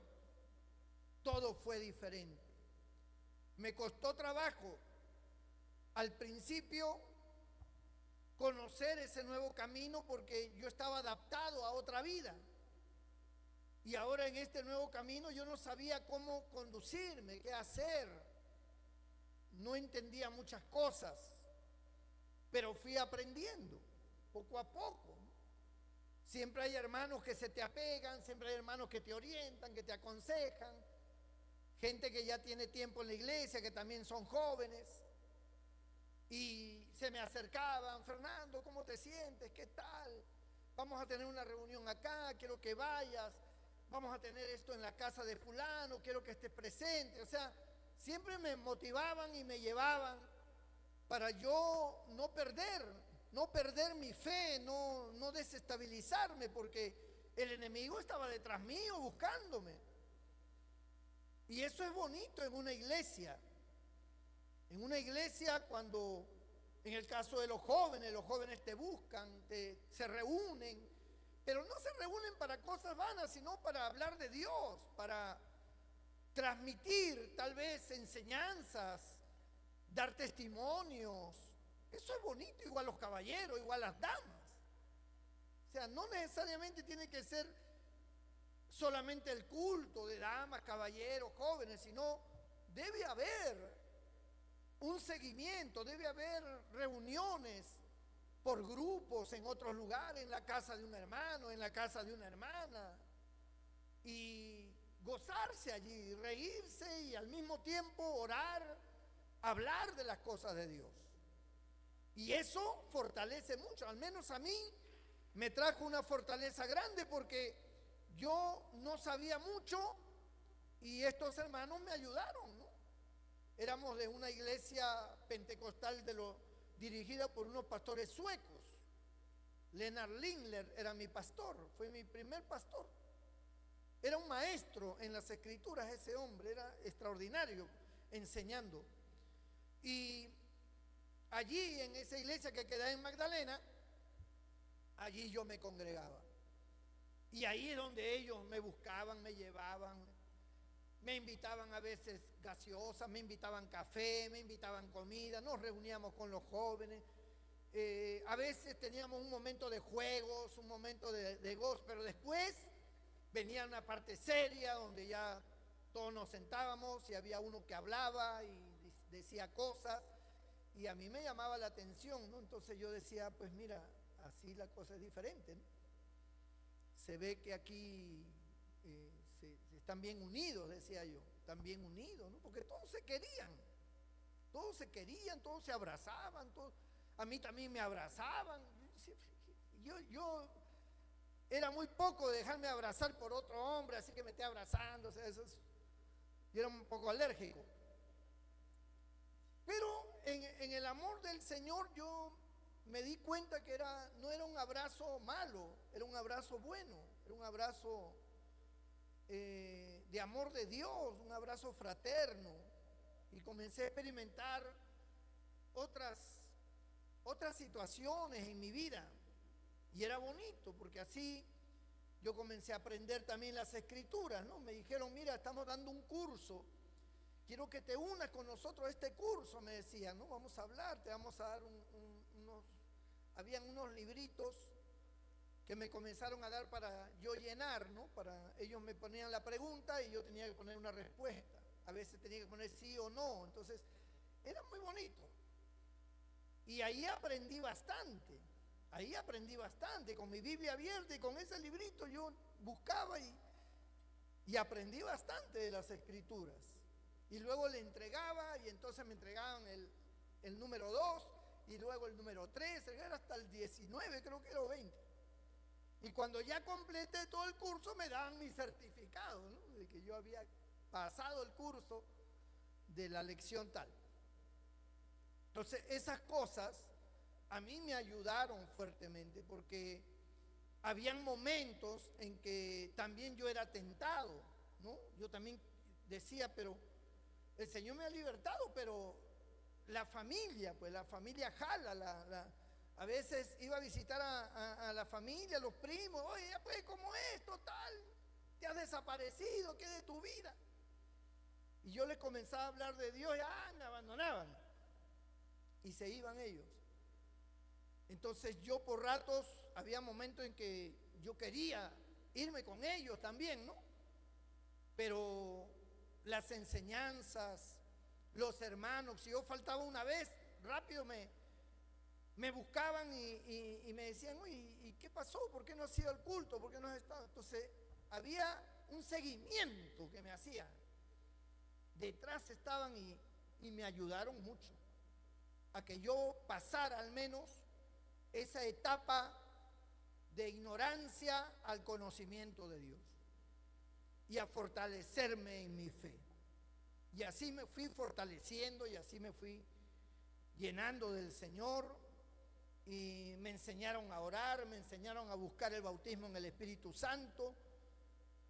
todo fue diferente. Me costó trabajo al principio conocer ese nuevo camino porque yo estaba adaptado a otra vida. Y ahora en este nuevo camino yo no sabía cómo conducirme, qué hacer. No entendía muchas cosas, pero fui aprendiendo poco a poco. Siempre hay hermanos que se te apegan, siempre hay hermanos que te orientan, que te aconsejan. Gente que ya tiene tiempo en la iglesia, que también son jóvenes. Y se me acercaban: Fernando, ¿cómo te sientes? ¿Qué tal? Vamos a tener una reunión acá, quiero que vayas. Vamos a tener esto en la casa de fulano, quiero que estés presente. O sea, siempre me motivaban y me llevaban para yo no perder mi fe, no desestabilizarme, porque el enemigo estaba detrás mío buscándome. Y eso es bonito en una iglesia. En una iglesia, cuando en el caso de los jóvenes te buscan, se reúnen, pero no se reúnen para cosas vanas, sino para hablar de Dios, para transmitir tal vez enseñanzas, dar testimonios. Eso es bonito, igual los caballeros, igual las damas. O sea, no necesariamente tiene que ser solamente el culto de damas, caballeros, jóvenes, sino debe haber un seguimiento, debe haber reuniones por grupos en otros lugares, en la casa de un hermano, en la casa de una hermana, y gozarse allí, reírse y al mismo tiempo orar, hablar de las cosas de Dios. Y eso fortalece mucho, al menos a mí me trajo una fortaleza grande porque yo no sabía mucho y estos hermanos me ayudaron, ¿no? Éramos de una iglesia pentecostal dirigida por unos pastores suecos. Lennart Lindler era mi pastor, fue mi primer pastor. Era un maestro en las escrituras ese hombre, era extraordinario enseñando. Y allí en esa iglesia que queda en Magdalena, allí yo me congregaba. Y ahí es donde ellos me buscaban, me llevaban, me invitaban a veces gaseosas, me invitaban café, me invitaban comida, nos reuníamos con los jóvenes. A veces teníamos un momento de juegos, un momento de gozo, pero después venía una parte seria donde ya todos nos sentábamos y había uno que hablaba y decía cosas y a mí me llamaba la atención, ¿no? Entonces yo decía, pues mira, así la cosa es diferente, ¿no? Se ve que aquí se están bien unidos, decía yo, están bien unidos, ¿no? Porque todos se querían, todos se abrazaban, todos, a mí también me abrazaban. Yo era muy poco de dejarme abrazar por otro hombre, así que me esté abrazando, o sea, yo era un poco alérgico. Pero en el amor del Señor yo me di cuenta que no era un abrazo malo, era un abrazo bueno, era un abrazo de amor de Dios, un abrazo fraterno. Y comencé a experimentar otras situaciones en mi vida. Y era bonito, porque así yo comencé a aprender también las escrituras, ¿no? Me dijeron, mira, estamos dando un curso, quiero que te unas con nosotros a este curso, me decían, ¿no? Vamos a hablar, te vamos a dar habían unos libritos que me comenzaron a dar para yo llenar, ¿no? Ellos me ponían la pregunta y yo tenía que poner una respuesta. A veces tenía que poner sí o no, entonces era muy bonito. Y ahí aprendí bastante, con mi Biblia abierta y con ese librito yo buscaba y aprendí bastante de las escrituras. Y luego le entregaba y entonces me entregaban el número 2 y luego el número 3, era hasta el 19, creo que era 20. Y cuando ya completé todo el curso me daban mi certificado, ¿no? De que yo había pasado el curso de la lección tal. Entonces esas cosas a mí me ayudaron fuertemente porque habían momentos en que también yo era tentado, ¿no? Yo también decía, pero el Señor me ha libertado, pero la familia jala, a veces iba a visitar a la familia, a los primos, oye, ya pues, ¿cómo es? Total, te has desaparecido, ¿qué de tu vida? Y yo les comenzaba a hablar de Dios y me abandonaban. Y se iban ellos. Entonces yo por ratos, había momentos en que yo quería irme con ellos también, ¿no? Pero las enseñanzas, los hermanos, si yo faltaba una vez, rápido me buscaban y me decían, oye, ¿y qué pasó? ¿Por qué no has ido al culto? ¿Por qué no has estado? Entonces había un seguimiento que me hacía. Detrás estaban y me ayudaron mucho a que yo pasara al menos esa etapa de ignorancia al conocimiento de Dios y a fortalecerme en mi fe. Y así me fui fortaleciendo y así me fui llenando del Señor y me enseñaron a orar, me enseñaron a buscar el bautismo en el Espíritu Santo.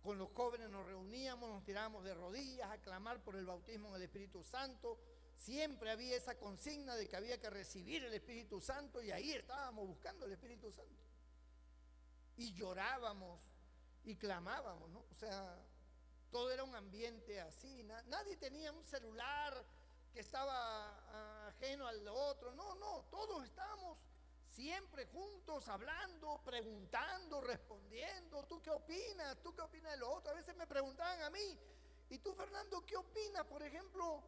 Con los jóvenes nos reuníamos, nos tirábamos de rodillas a clamar por el bautismo en el Espíritu Santo. Siempre había esa consigna de que había que recibir el Espíritu Santo y ahí estábamos buscando el Espíritu Santo. Y llorábamos y clamábamos, ¿no? O sea, todo era un ambiente así. Nadie tenía un celular que estaba ajeno al otro. No, todos estábamos siempre juntos, hablando, preguntando, respondiendo. ¿Tú qué opinas? ¿Tú qué opinas de lo otro? A veces me preguntaban a mí, ¿y tú, Fernando, qué opinas? Por ejemplo,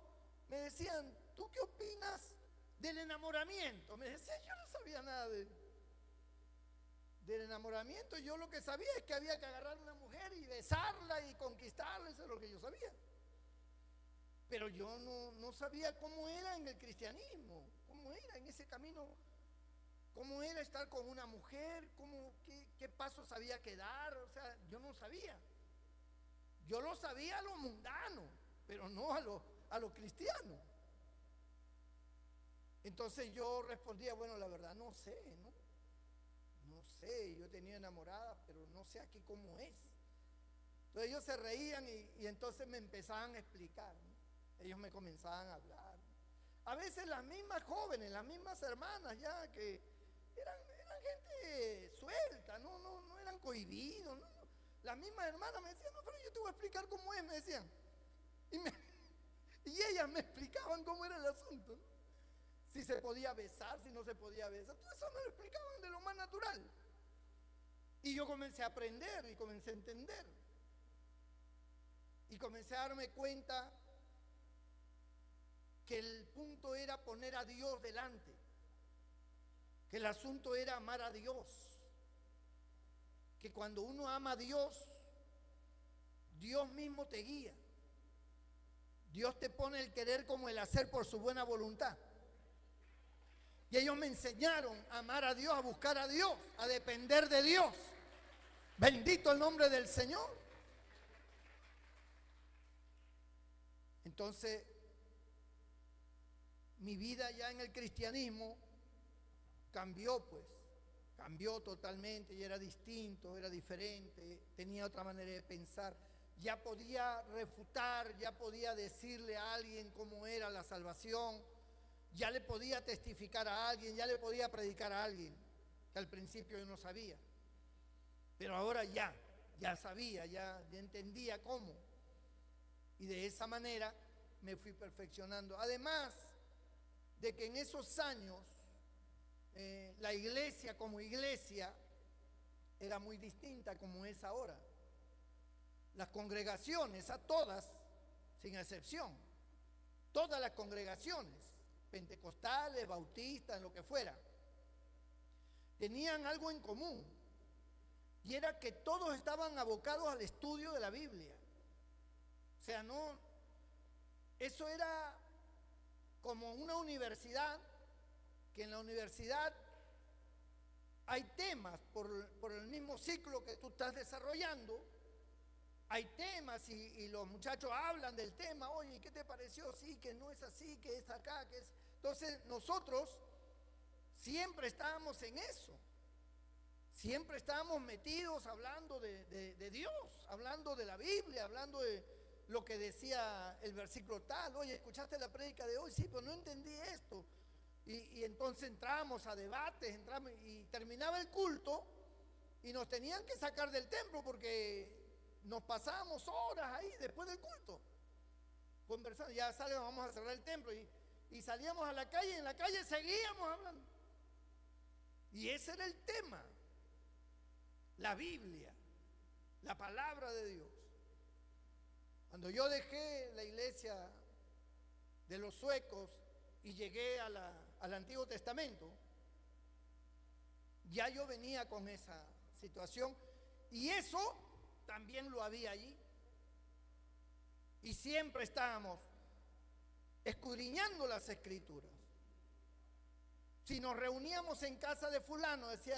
me decían, ¿tú qué opinas del enamoramiento? Me decían, yo no sabía nada del enamoramiento. Yo lo que sabía es que había que agarrar a una mujer y besarla y conquistarla, eso es lo que yo sabía. Pero yo no sabía cómo era en el cristianismo, cómo era en ese camino, cómo era estar con una mujer, qué pasos había que dar, o sea, yo no sabía. Yo lo sabía a lo mundano, pero no a lo cristiano. Entonces yo respondía, bueno, la verdad no sé, ¿no? No sé, yo he tenido enamoradas, pero no sé aquí cómo es. Entonces ellos se reían y entonces me empezaban a explicar, ¿no? Ellos me comenzaban a hablar. A veces las mismas jóvenes, las mismas hermanas ya que eran gente suelta, no eran cohibidos. No. Las mismas hermanas me decían, no, pero yo te voy a explicar cómo es, me decían. Y ellas me explicaban cómo era el asunto, ¿no? Si se podía besar, si no se podía besar. Todo eso me lo explicaban de lo más natural. Y yo comencé a aprender y comencé a entender. Y comencé a darme cuenta que el punto era poner a Dios delante. Que el asunto era amar a Dios. Que cuando uno ama a Dios, Dios mismo te guía. Dios te pone el querer como el hacer por su buena voluntad. Y ellos me enseñaron a amar a Dios, a buscar a Dios, a depender de Dios. Bendito el nombre del Señor. Entonces, mi vida ya en el cristianismo cambió, pues. Cambió totalmente y era distinto, era diferente, tenía otra manera de pensar. Ya podía refutar, ya podía decirle a alguien cómo era la salvación, ya le podía testificar a alguien, ya le podía predicar a alguien, que al principio yo no sabía. Pero ahora ya sabía, ya entendía cómo. Y de esa manera me fui perfeccionando. Además de que en esos años la iglesia como iglesia era muy distinta como es ahora. Las congregaciones, a todas, sin excepción, todas las congregaciones, pentecostales, bautistas, lo que fuera, tenían algo en común, y era que todos estaban abocados al estudio de la Biblia. O sea, eso era como una universidad, que en la universidad hay temas por el mismo ciclo que tú estás desarrollando. Hay temas y los muchachos hablan del tema. Oye, ¿qué te pareció? Sí, que no es así, que es acá, que es... Entonces nosotros siempre estábamos en eso. Siempre estábamos metidos hablando de Dios, hablando de la Biblia, hablando de lo que decía el versículo tal. Oye, ¿escuchaste la prédica de hoy? Sí, pero no entendí esto. Y entonces entramos a debates, y terminaba el culto y nos tenían que sacar del templo porque nos pasábamos horas ahí después del culto conversando. Ya salimos, vamos a cerrar el templo, y salíamos a la calle, y en la calle seguíamos hablando. Y ese era el tema, la Biblia, la palabra de Dios. Cuando yo dejé la iglesia de los suecos y llegué al Antiguo Testamento, ya yo venía con esa situación, y eso también lo había allí. Y siempre estábamos escudriñando las escrituras. Si nos reuníamos en casa de fulano, decía,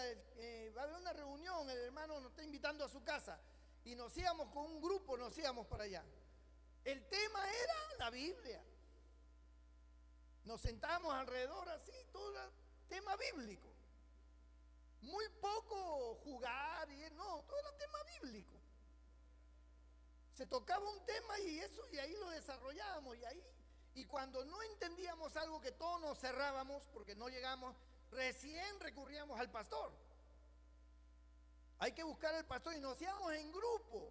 va a haber una reunión, el hermano nos está invitando a su casa, y nos íbamos con un grupo, nos íbamos para allá. El tema era la Biblia. Nos sentábamos alrededor así, todo el tema bíblico. Muy poco jugar, todo era tema bíblico. Se tocaba un tema y ahí lo desarrollábamos, y cuando no entendíamos algo, que todos nos cerrábamos porque no llegamos, recién recurríamos al pastor. Hay que buscar al pastor, y nos íbamos en grupo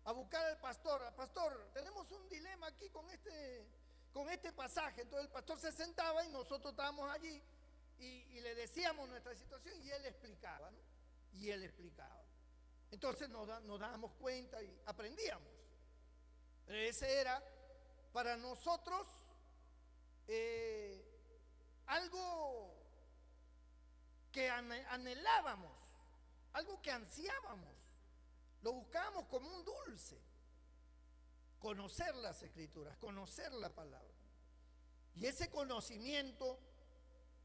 a buscar al pastor. Pastor, tenemos un dilema aquí con este pasaje. Entonces el pastor se sentaba y nosotros estábamos allí y le decíamos nuestra situación, y él explicaba, ¿no? Y él explicaba. Entonces nos dábamos cuenta y aprendíamos. Pero ese era para nosotros algo que anhelábamos, algo que ansiábamos. Lo buscábamos como un dulce. Conocer las escrituras, conocer la palabra. Y ese conocimiento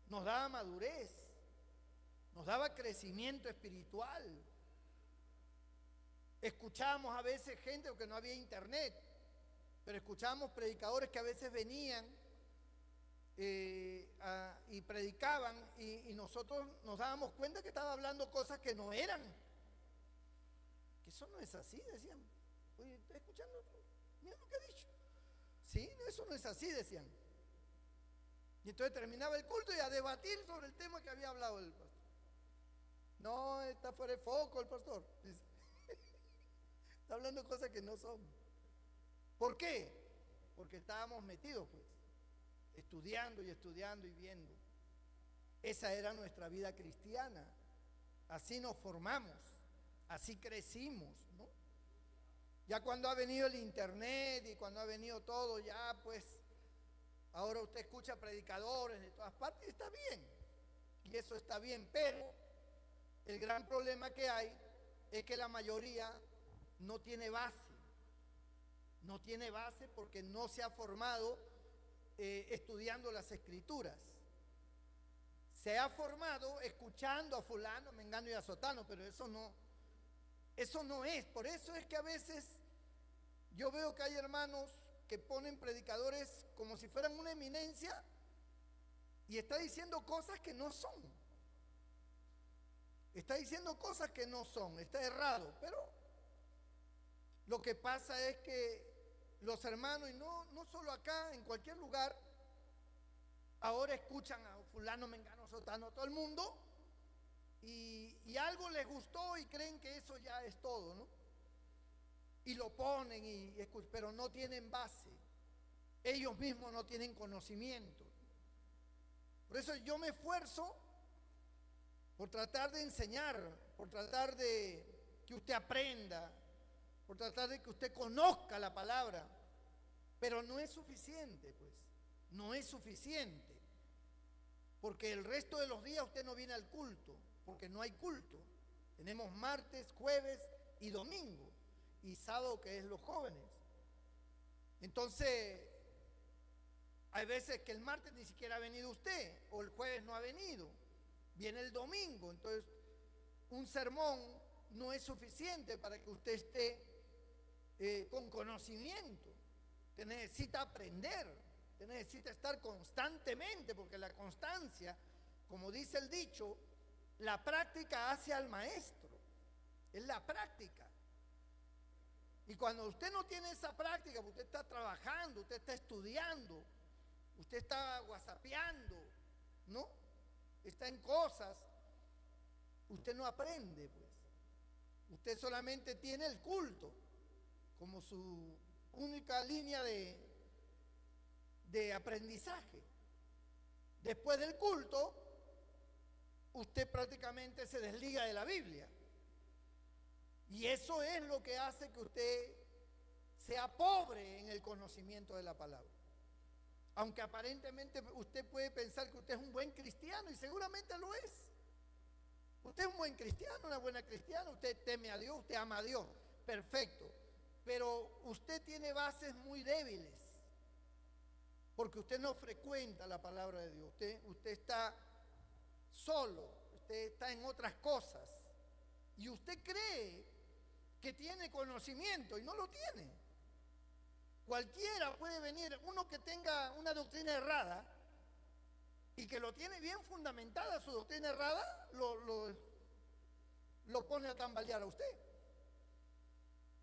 nos daba madurez, nos daba crecimiento espiritual. Escuchábamos a veces gente, porque no había internet, pero escuchábamos predicadores que a veces venían y predicaban, y nosotros nos dábamos cuenta que estaba hablando cosas que no eran. Que eso no es así, decían. Oye, ¿estás escuchando? Mira lo que ha dicho. Sí, eso no es así, decían. Y entonces terminaba el culto y a debatir sobre el tema que había hablado el pastor. No, está fuera de foco el pastor. Dice. Está hablando de cosas que no son. ¿Por qué? Porque estábamos metidos, pues, estudiando y estudiando y viendo. Esa era nuestra vida cristiana. Así nos formamos, así crecimos, ¿no? Ya cuando ha venido el internet y cuando ha venido todo, ya pues, ahora usted escucha predicadores de todas partes y está bien. Y eso está bien, pero el gran problema que hay es que la mayoría no tiene base. No tiene base porque no se ha formado estudiando las escrituras. Se ha formado escuchando a fulano, mengano y a sotano, pero eso no es. Por eso es que a veces yo veo que hay hermanos que ponen predicadores como si fueran una eminencia y está diciendo cosas que no son. Está diciendo cosas que no son, está errado, pero lo que pasa es que los hermanos, y no solo acá, en cualquier lugar, ahora escuchan a fulano, mengano, sotano, todo el mundo, y algo les gustó y creen que eso ya es todo, ¿no? Y lo ponen, pero no tienen base. Ellos mismos no tienen conocimiento. Por eso yo me esfuerzo por tratar de enseñar, por tratar de que usted aprenda, por tratar de que usted conozca la palabra, pero no es suficiente, pues, no es suficiente, porque el resto de los días usted no viene al culto, porque no hay culto. Tenemos martes, jueves y domingo, y sábado que es los jóvenes. Entonces, hay veces que el martes ni siquiera ha venido usted, o el jueves no ha venido, viene el domingo. Entonces, un sermón no es suficiente para que usted esté con conocimiento. Usted necesita aprender, usted necesita estar constantemente, porque la constancia, como dice el dicho, la práctica hace al maestro. Es la práctica. Y cuando usted no tiene esa práctica, usted está trabajando, usted está estudiando, usted está whatsappeando, ¿no? Está en cosas, usted no aprende, pues. Usted solamente tiene el culto como su única línea de aprendizaje. Después del culto, usted prácticamente se desliga de la Biblia. Y eso es lo que hace que usted sea pobre en el conocimiento de la palabra. Aunque aparentemente usted puede pensar que usted es un buen cristiano, y seguramente lo es. Usted es un buen cristiano, una buena cristiana, usted teme a Dios, usted ama a Dios, perfecto. Pero usted tiene bases muy débiles, porque usted no frecuenta la palabra de Dios, usted está solo, usted está en otras cosas, y usted cree que tiene conocimiento y no lo tiene. Cualquiera puede venir, uno que tenga una doctrina errada y que lo tiene bien fundamentada su doctrina errada, lo pone a tambalear a usted.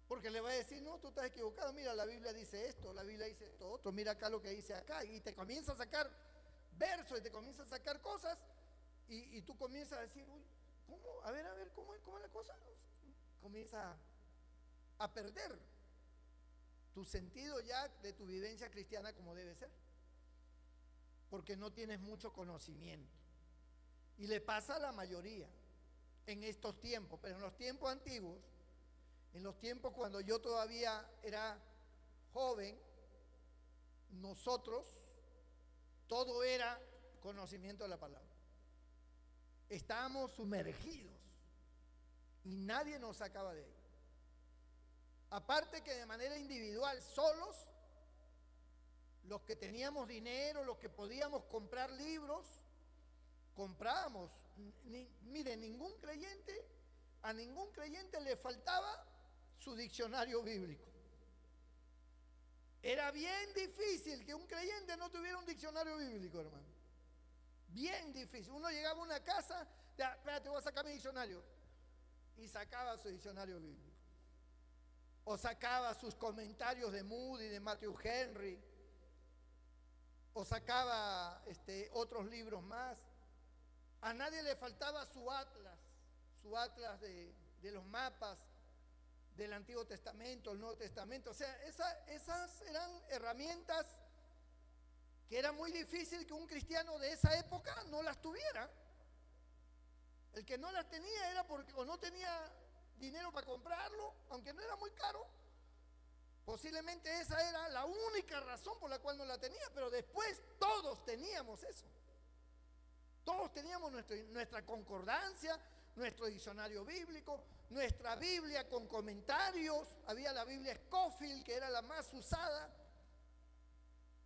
Porque le va a decir, no, tú estás equivocado, mira, la Biblia dice esto, la Biblia dice esto otro, mira acá lo que dice acá, y te comienza a sacar versos y te comienza a sacar cosas, y tú comienzas a decir, uy, ¿cómo? A ver, ¿cómo es la cosa? Comienza a perder tu sentido ya de tu vivencia cristiana como debe ser, porque no tienes mucho conocimiento. Y le pasa a la mayoría en estos tiempos, pero en los tiempos antiguos, en los tiempos cuando yo todavía era joven, nosotros, todo era conocimiento de la palabra. Estábamos sumergidos y nadie nos sacaba de ahí. Aparte que de manera individual, solos, los que teníamos dinero, los que podíamos comprar libros, comprábamos. Mire, a ningún creyente le faltaba su diccionario bíblico. Era bien difícil que un creyente no tuviera un diccionario bíblico, hermano. Bien difícil. Uno llegaba a una casa, espérate, voy a sacar mi diccionario. Y sacaba su diccionario bíblico. O sacaba sus comentarios de Moody, de Matthew Henry. O sacaba otros libros más. A nadie le faltaba su atlas, su atlas de los mapas del Antiguo Testamento, el Nuevo Testamento. O sea, esas eran herramientas que era muy difícil que un cristiano de esa época no las tuviera. El que no las tenía era porque o no tenía dinero para comprarlo, aunque no era muy caro. Posiblemente esa era la única razón por la cual no la tenía, pero después todos teníamos eso. Todos teníamos nuestra concordancia, nuestro diccionario bíblico, nuestra Biblia con comentarios. Había la Biblia Scofield, que era la más usada,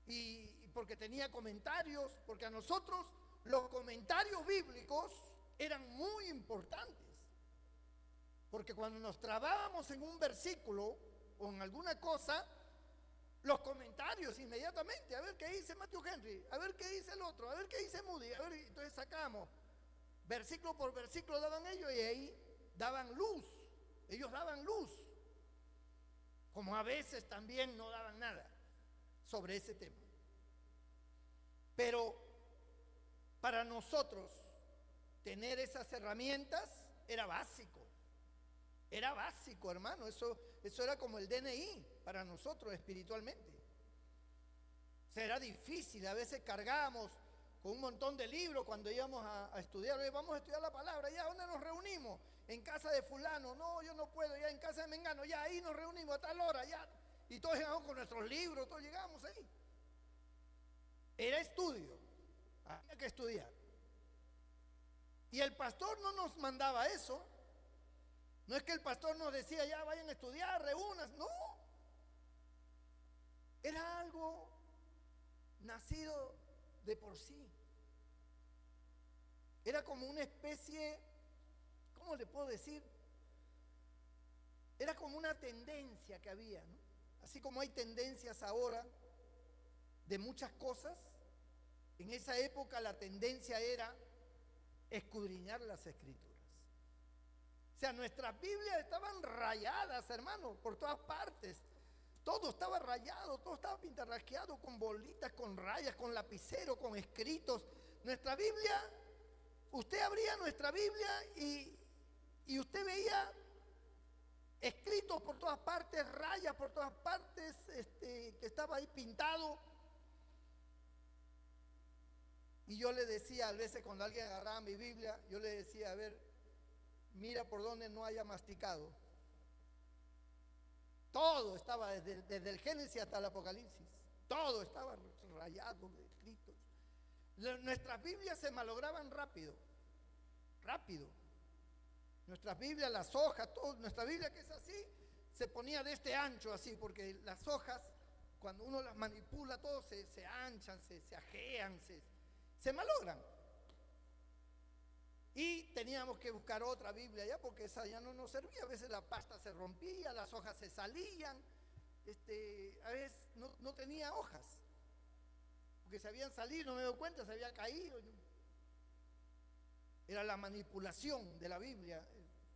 y porque tenía comentarios, porque a nosotros los comentarios bíblicos eran muy importantes. Porque cuando nos trabábamos en un versículo o en alguna cosa, los comentarios inmediatamente, a ver qué dice Matthew Henry, a ver qué dice el otro, a ver qué dice Moody, a ver, entonces sacamos versículo por versículo, daban ellos, y ahí daban luz. Ellos daban luz, como a veces también no daban nada sobre ese tema. Pero para nosotros tener esas herramientas era básico. Era básico, hermano. Eso era como el DNI para nosotros espiritualmente. O sea, era difícil. A veces cargábamos con un montón de libros cuando íbamos a estudiar. Oye, vamos a estudiar la palabra. ¿Ya dónde nos reunimos? En casa de fulano. No, yo no puedo. Ya en casa de Mengano. Ya ahí nos reunimos a tal hora. Ya. Y todos llegamos con nuestros libros. Todos llegamos ahí. Era estudio. Había que estudiar. Y el pastor no nos mandaba eso. No es que el pastor nos decía, ya vayan a estudiar, reúnas. No. Era algo nacido de por sí. Era como una especie, ¿cómo le puedo decir? Era como una tendencia que había, ¿no? Así como hay tendencias ahora de muchas cosas, en esa época la tendencia era escudriñar las Escrituras. O sea, nuestras Biblias estaban rayadas, hermano, por todas partes. Todo estaba rayado, todo estaba pintarrajeado con bolitas, con rayas, con lapicero, con escritos. Nuestra Biblia, usted abría nuestra Biblia y usted veía escritos por todas partes, rayas por todas partes, que estaba ahí pintado. Y yo le decía, a veces cuando alguien agarraba mi Biblia, yo le decía, a ver, mira por donde no haya masticado. Todo estaba desde el Génesis hasta el Apocalipsis. Todo estaba rayado, escrito. Nuestras Biblias se malograban rápido. Rápido. Nuestras Biblias, las hojas, todo, nuestra Biblia que es así, se ponía de este ancho así, porque las hojas, cuando uno las manipula, todo se anchan, se ajean, se malogran. Y teníamos que buscar otra Biblia ya, porque esa ya no nos servía. A veces la pasta se rompía, las hojas se salían, a veces no tenía hojas, porque se habían salido, no me doy cuenta, se había caído. Era la manipulación de la Biblia,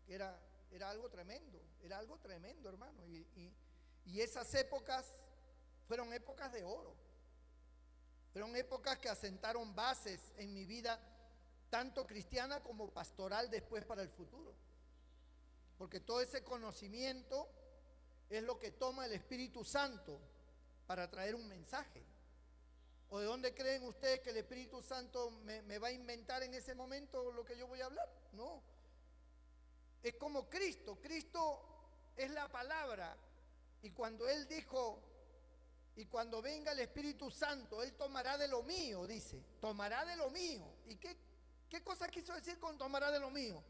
que era algo tremendo, hermano. Y esas épocas fueron épocas de oro, fueron épocas que asentaron bases en mi vida, tanto cristiana como pastoral después para el futuro. Porque todo ese conocimiento es lo que toma el Espíritu Santo para traer un mensaje. ¿O de dónde creen ustedes que el Espíritu Santo me va a inventar en ese momento lo que yo voy a hablar? No. Es como Cristo. Cristo es la palabra. Y cuando Él dijo, y cuando venga el Espíritu Santo, Él tomará de lo mío, dice, tomará de lo mío. ¿Y qué cosa quiso decir con tomará de lo mío?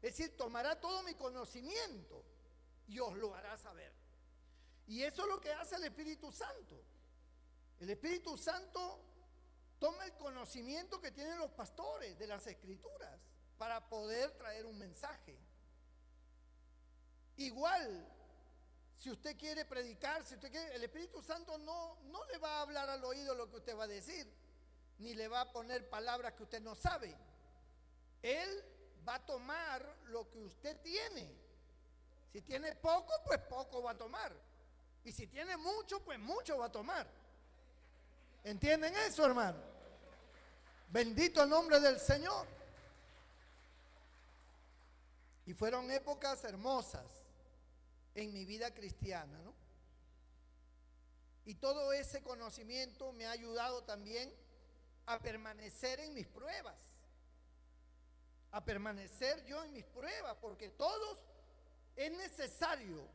Es decir, tomará todo mi conocimiento y os lo hará saber. Y eso es lo que hace el Espíritu Santo. El Espíritu Santo toma el conocimiento que tienen los pastores de las Escrituras para poder traer un mensaje. Igual, si usted quiere predicar, el Espíritu Santo no le va a hablar al oído lo que usted va a decir, ni le va a poner palabras que usted no sabe. Él va a tomar lo que usted tiene. Si tiene poco, pues poco va a tomar. Y si tiene mucho, pues mucho va a tomar. ¿Entienden eso, hermano? Bendito el nombre del Señor. Y fueron épocas hermosas en mi vida cristiana, ¿no? Y todo ese conocimiento me ha ayudado también a permanecer en mis pruebas, a permanecer yo en mis pruebas, porque todos es necesario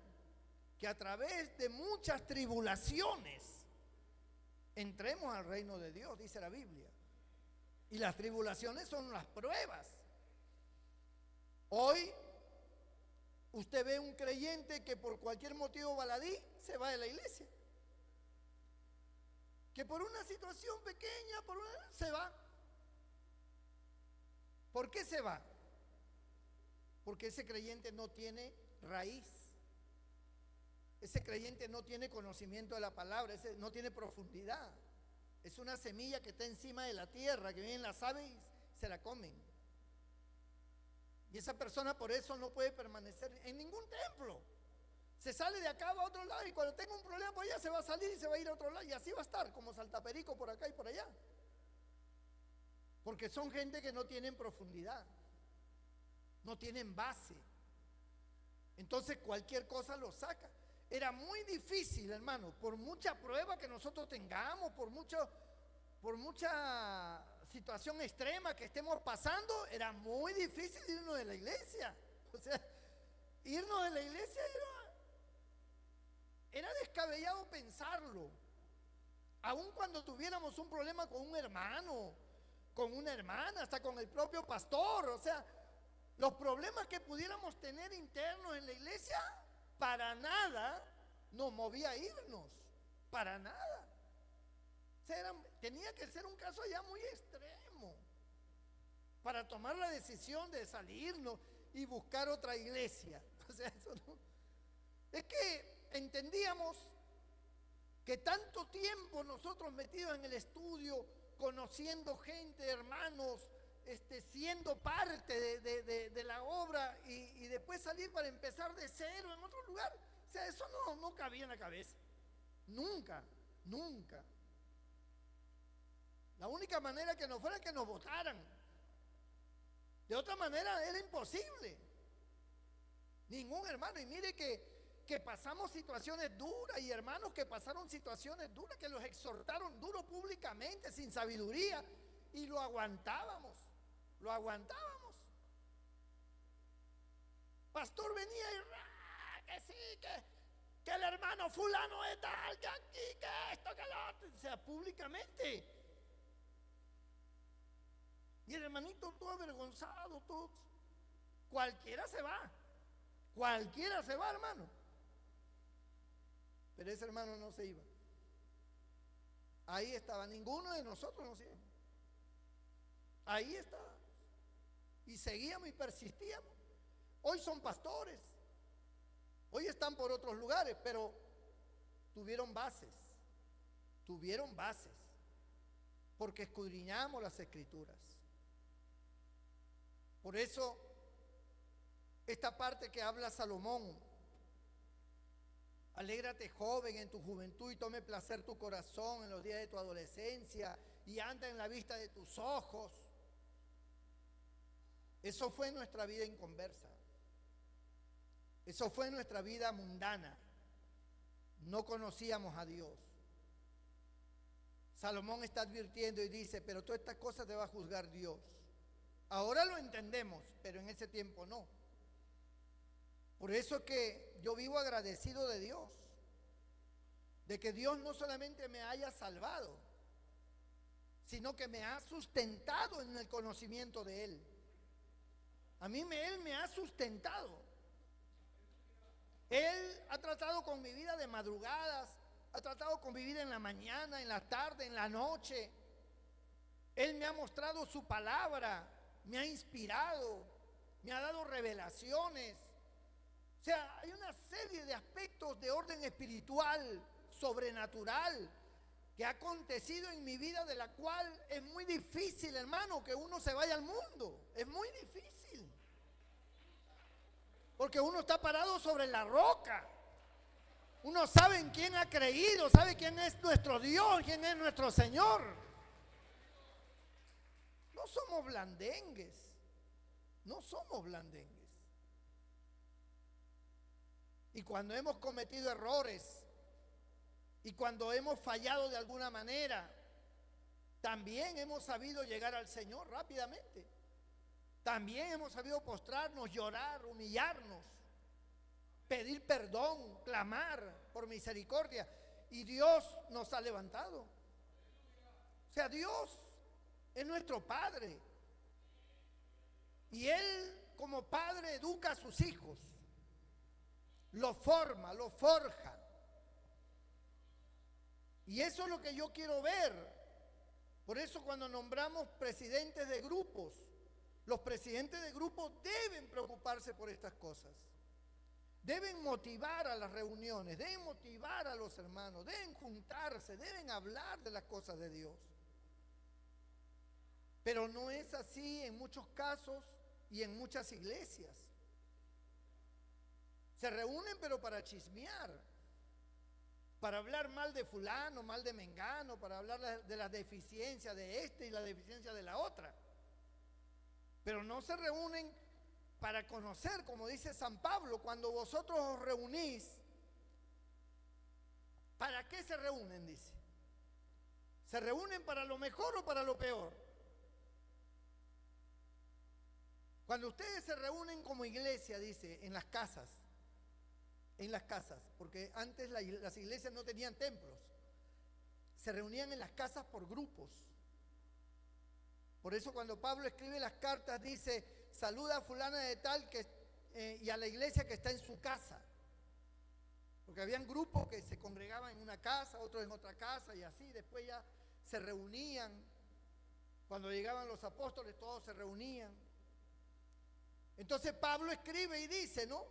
que a través de muchas tribulaciones entremos al reino de Dios, dice la Biblia. Y las tribulaciones son las pruebas. Hoy usted ve un creyente que por cualquier motivo baladí se va de la iglesia, que por una situación pequeña se va. ¿Por qué se va? Porque ese creyente no tiene raíz, ese creyente no tiene conocimiento de la palabra, ese no tiene profundidad. Es una semilla que está encima de la tierra, que vienen las aves y se la comen. Y esa persona por eso no puede permanecer en ningún templo. Se sale de acá, va a otro lado, y cuando tenga un problema por allá se va a salir y se va a ir a otro lado, y así va a estar, como saltaperico por acá y por allá. Porque son gente que no tienen profundidad, no tienen base. Entonces cualquier cosa lo saca. Era muy difícil, hermano, por mucha prueba que nosotros tengamos, por mucha situación extrema que estemos pasando, era muy difícil irnos de la iglesia. O sea, irnos de la iglesia era descabellado pensarlo. Aun cuando tuviéramos un problema con un hermano, con una hermana, hasta con el propio pastor, o sea, los problemas que pudiéramos tener internos en la iglesia, para nada nos movía a irnos, para nada. O sea, tenía que ser un caso ya muy extremo para tomar la decisión de salirnos y buscar otra iglesia. O sea, eso no. Es que entendíamos que tanto tiempo nosotros metidos en el estudio, conociendo gente, hermanos, siendo parte de la obra y después salir para empezar de cero en otro lugar, o sea, eso no cabía en la cabeza. Nunca. La única manera que nos fuera que nos votaran. De otra manera era imposible. Ningún hermano. Y mire que pasamos situaciones duras, y hermanos que pasaron situaciones duras, que los exhortaron duro públicamente, sin sabiduría, y lo aguantábamos. Pastor venía y que sí, que el hermano fulano es tal, que aquí, que esto, que lo otro, o sea, públicamente. Y el hermanito todo avergonzado, todo. Cualquiera se va, hermano. Pero ese hermano no se iba. Ahí estaba, ninguno de nosotros nos iba. Ahí estaba. Y seguíamos y persistíamos. Hoy son pastores, hoy están por otros lugares, pero tuvieron bases, porque escudriñamos las Escrituras. Por eso, esta parte que habla Salomón: alégrate, joven, en tu juventud, y tome placer tu corazón en los días de tu adolescencia, y anda en la vista de tus ojos. Eso fue nuestra vida inconversa. Eso fue nuestra vida mundana. No conocíamos a Dios. Salomón está advirtiendo y dice: pero todas estas cosas te va a juzgar Dios. Ahora lo entendemos, pero en ese tiempo no. Por eso que yo vivo agradecido de Dios, de que Dios no solamente me haya salvado, sino que me ha sustentado en el conocimiento de Él. Él me ha sustentado. Él ha tratado con mi vida de madrugadas, ha tratado con mi vida en la mañana, en la tarde, en la noche. Él me ha mostrado su palabra, me ha inspirado, me ha dado revelaciones. O sea, hay una serie de aspectos de orden espiritual, sobrenatural, que ha acontecido en mi vida, de la cual es muy difícil, hermano, que uno se vaya al mundo. Es muy difícil. Porque uno está parado sobre la roca. Uno sabe en quién ha creído, sabe quién es nuestro Dios, quién es nuestro Señor. No somos blandengues. Y cuando hemos cometido errores y cuando hemos fallado de alguna manera, también hemos sabido llegar al Señor rápidamente. También hemos sabido postrarnos, llorar, humillarnos, pedir perdón, clamar por misericordia. Y Dios nos ha levantado. O sea, Dios es nuestro Padre. Y Él, como Padre, educa a sus hijos. Los forma, los forja. Y eso es lo que yo quiero ver. Por eso cuando nombramos presidentes de grupos, los presidentes de grupos deben preocuparse por estas cosas. Deben motivar a las reuniones, deben motivar a los hermanos, deben juntarse, deben hablar de las cosas de Dios. Pero no es así en muchos casos y en muchas iglesias. Se reúnen pero para chismear, para hablar mal de fulano, mal de mengano, para hablar de las deficiencias de este y la deficiencia de la otra. Pero no se reúnen para conocer, como dice San Pablo, cuando vosotros os reunís. ¿Para qué se reúnen? Dice. ¿Se reúnen para lo mejor o para lo peor? Cuando ustedes se reúnen como iglesia, dice, en las casas, porque antes las iglesias no tenían templos, se reunían en las casas por grupos. Por eso cuando Pablo escribe las cartas dice, saluda a fulana de tal y a la iglesia que está en su casa. Porque habían grupos que se congregaban en una casa, otros en otra casa y así, después ya se reunían. Cuando llegaban los apóstoles todos se reunían. Entonces Pablo escribe y dice, ¿no?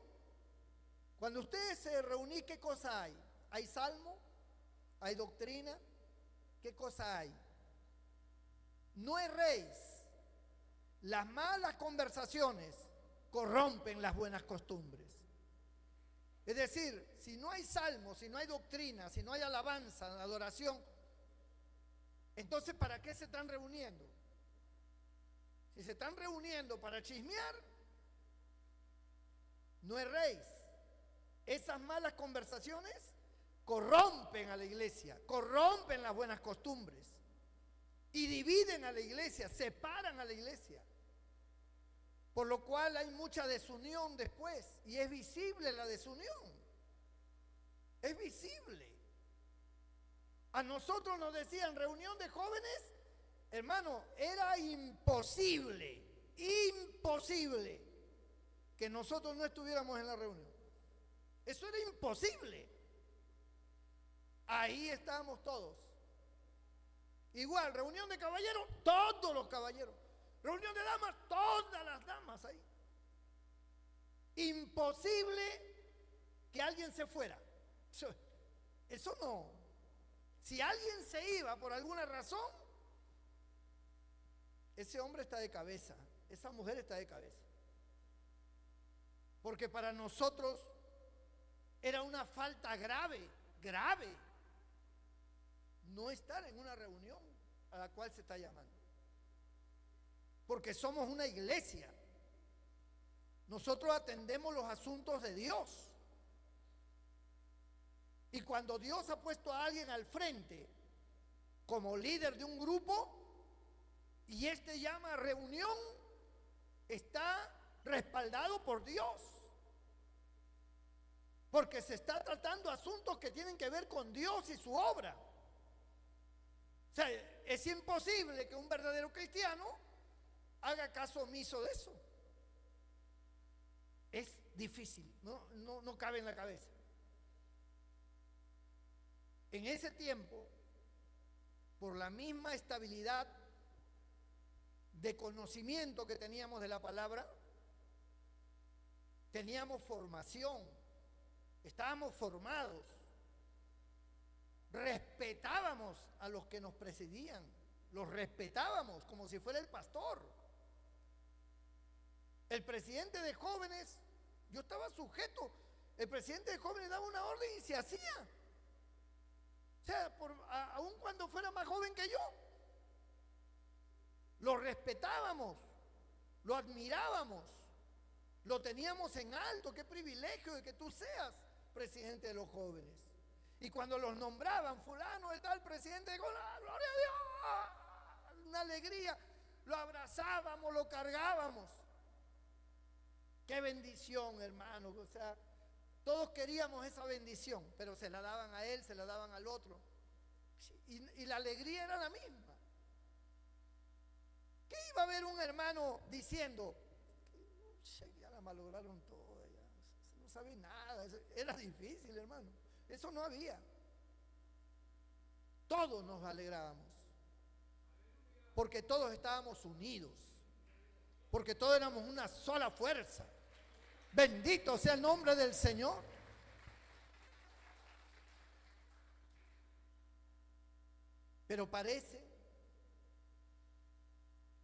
Cuando ustedes se reúnen, ¿qué cosa hay? ¿Hay salmo? ¿Hay doctrina? ¿Qué cosa hay? No erréis. Las malas conversaciones corrompen las buenas costumbres. Es decir, si no hay salmo, si no hay doctrina, si no hay alabanza, adoración, entonces ¿para qué se están reuniendo? Si se están reuniendo para chismear, no erréis. Esas malas conversaciones corrompen a la iglesia, corrompen las buenas costumbres y dividen a la iglesia, separan a la iglesia. Por lo cual hay mucha desunión después y es visible la desunión. Es visible. A nosotros nos decían reunión de jóvenes, hermano, era imposible que nosotros no estuviéramos en la reunión. Eso era imposible. Ahí estábamos todos. Igual, reunión de caballeros, todos los caballeros. Reunión de damas, todas las damas ahí. Imposible que alguien se fuera. Eso no. Si alguien se iba por alguna razón, ese hombre está de cabeza, esa mujer está de cabeza. Porque para nosotros era una falta grave, no estar en una reunión a la cual se está llamando. Porque somos una iglesia. Nosotros atendemos los asuntos de Dios. Y cuando Dios ha puesto a alguien al frente como líder de un grupo y este llama a reunión, está respaldado por Dios. Porque se está tratando asuntos que tienen que ver con Dios y su obra. O sea, es imposible que un verdadero cristiano haga caso omiso de eso. Es difícil, no cabe en la cabeza. En ese tiempo, por la misma estabilidad de conocimiento que teníamos de la palabra, teníamos formación, estábamos formados, respetábamos a los que nos precedían, los respetábamos como si fuera el pastor. El presidente de jóvenes, yo estaba sujeto, el presidente de jóvenes daba una orden y se hacía. O sea, aun cuando fuera más joven que yo, lo respetábamos, lo admirábamos, lo teníamos en alto. Qué privilegio de que tú seas presidente de los jóvenes. Y cuando los nombraban, fulano de tal presidente, digo, ¡ah, gloria a Dios! Una alegría. Lo abrazábamos, lo cargábamos. Qué bendición, hermano. O sea, todos queríamos esa bendición, pero se la daban a él, se la daban al otro. Y la alegría era la misma. ¿Qué iba a haber un hermano diciendo? Ya la malograron toda, ya no sabe nada. Era difícil, hermano. Eso no había. Todos nos alegrábamos. Porque todos estábamos unidos. Porque todos éramos una sola fuerza. Bendito sea el nombre del Señor. Pero parece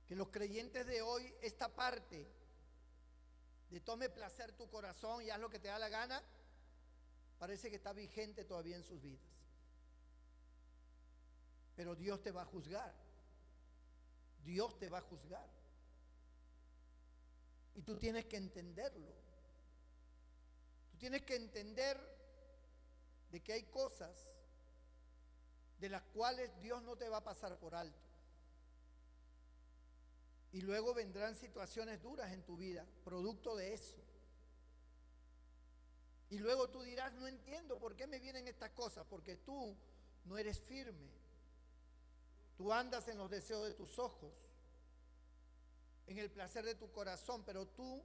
que los creyentes de hoy, esta parte de tome placer tu corazón y haz lo que te da la gana, parece que está vigente todavía en sus vidas. Pero Dios te va a juzgar. Dios te va a juzgar. Y tú tienes que entenderlo. Tú tienes que entender de que hay cosas de las cuales Dios no te va a pasar por alto. Y luego vendrán situaciones duras en tu vida, producto de eso. Y luego tú dirás, no entiendo por qué me vienen estas cosas, porque tú no eres firme. Tú andas en los deseos de tus ojos, en el placer de tu corazón, pero tú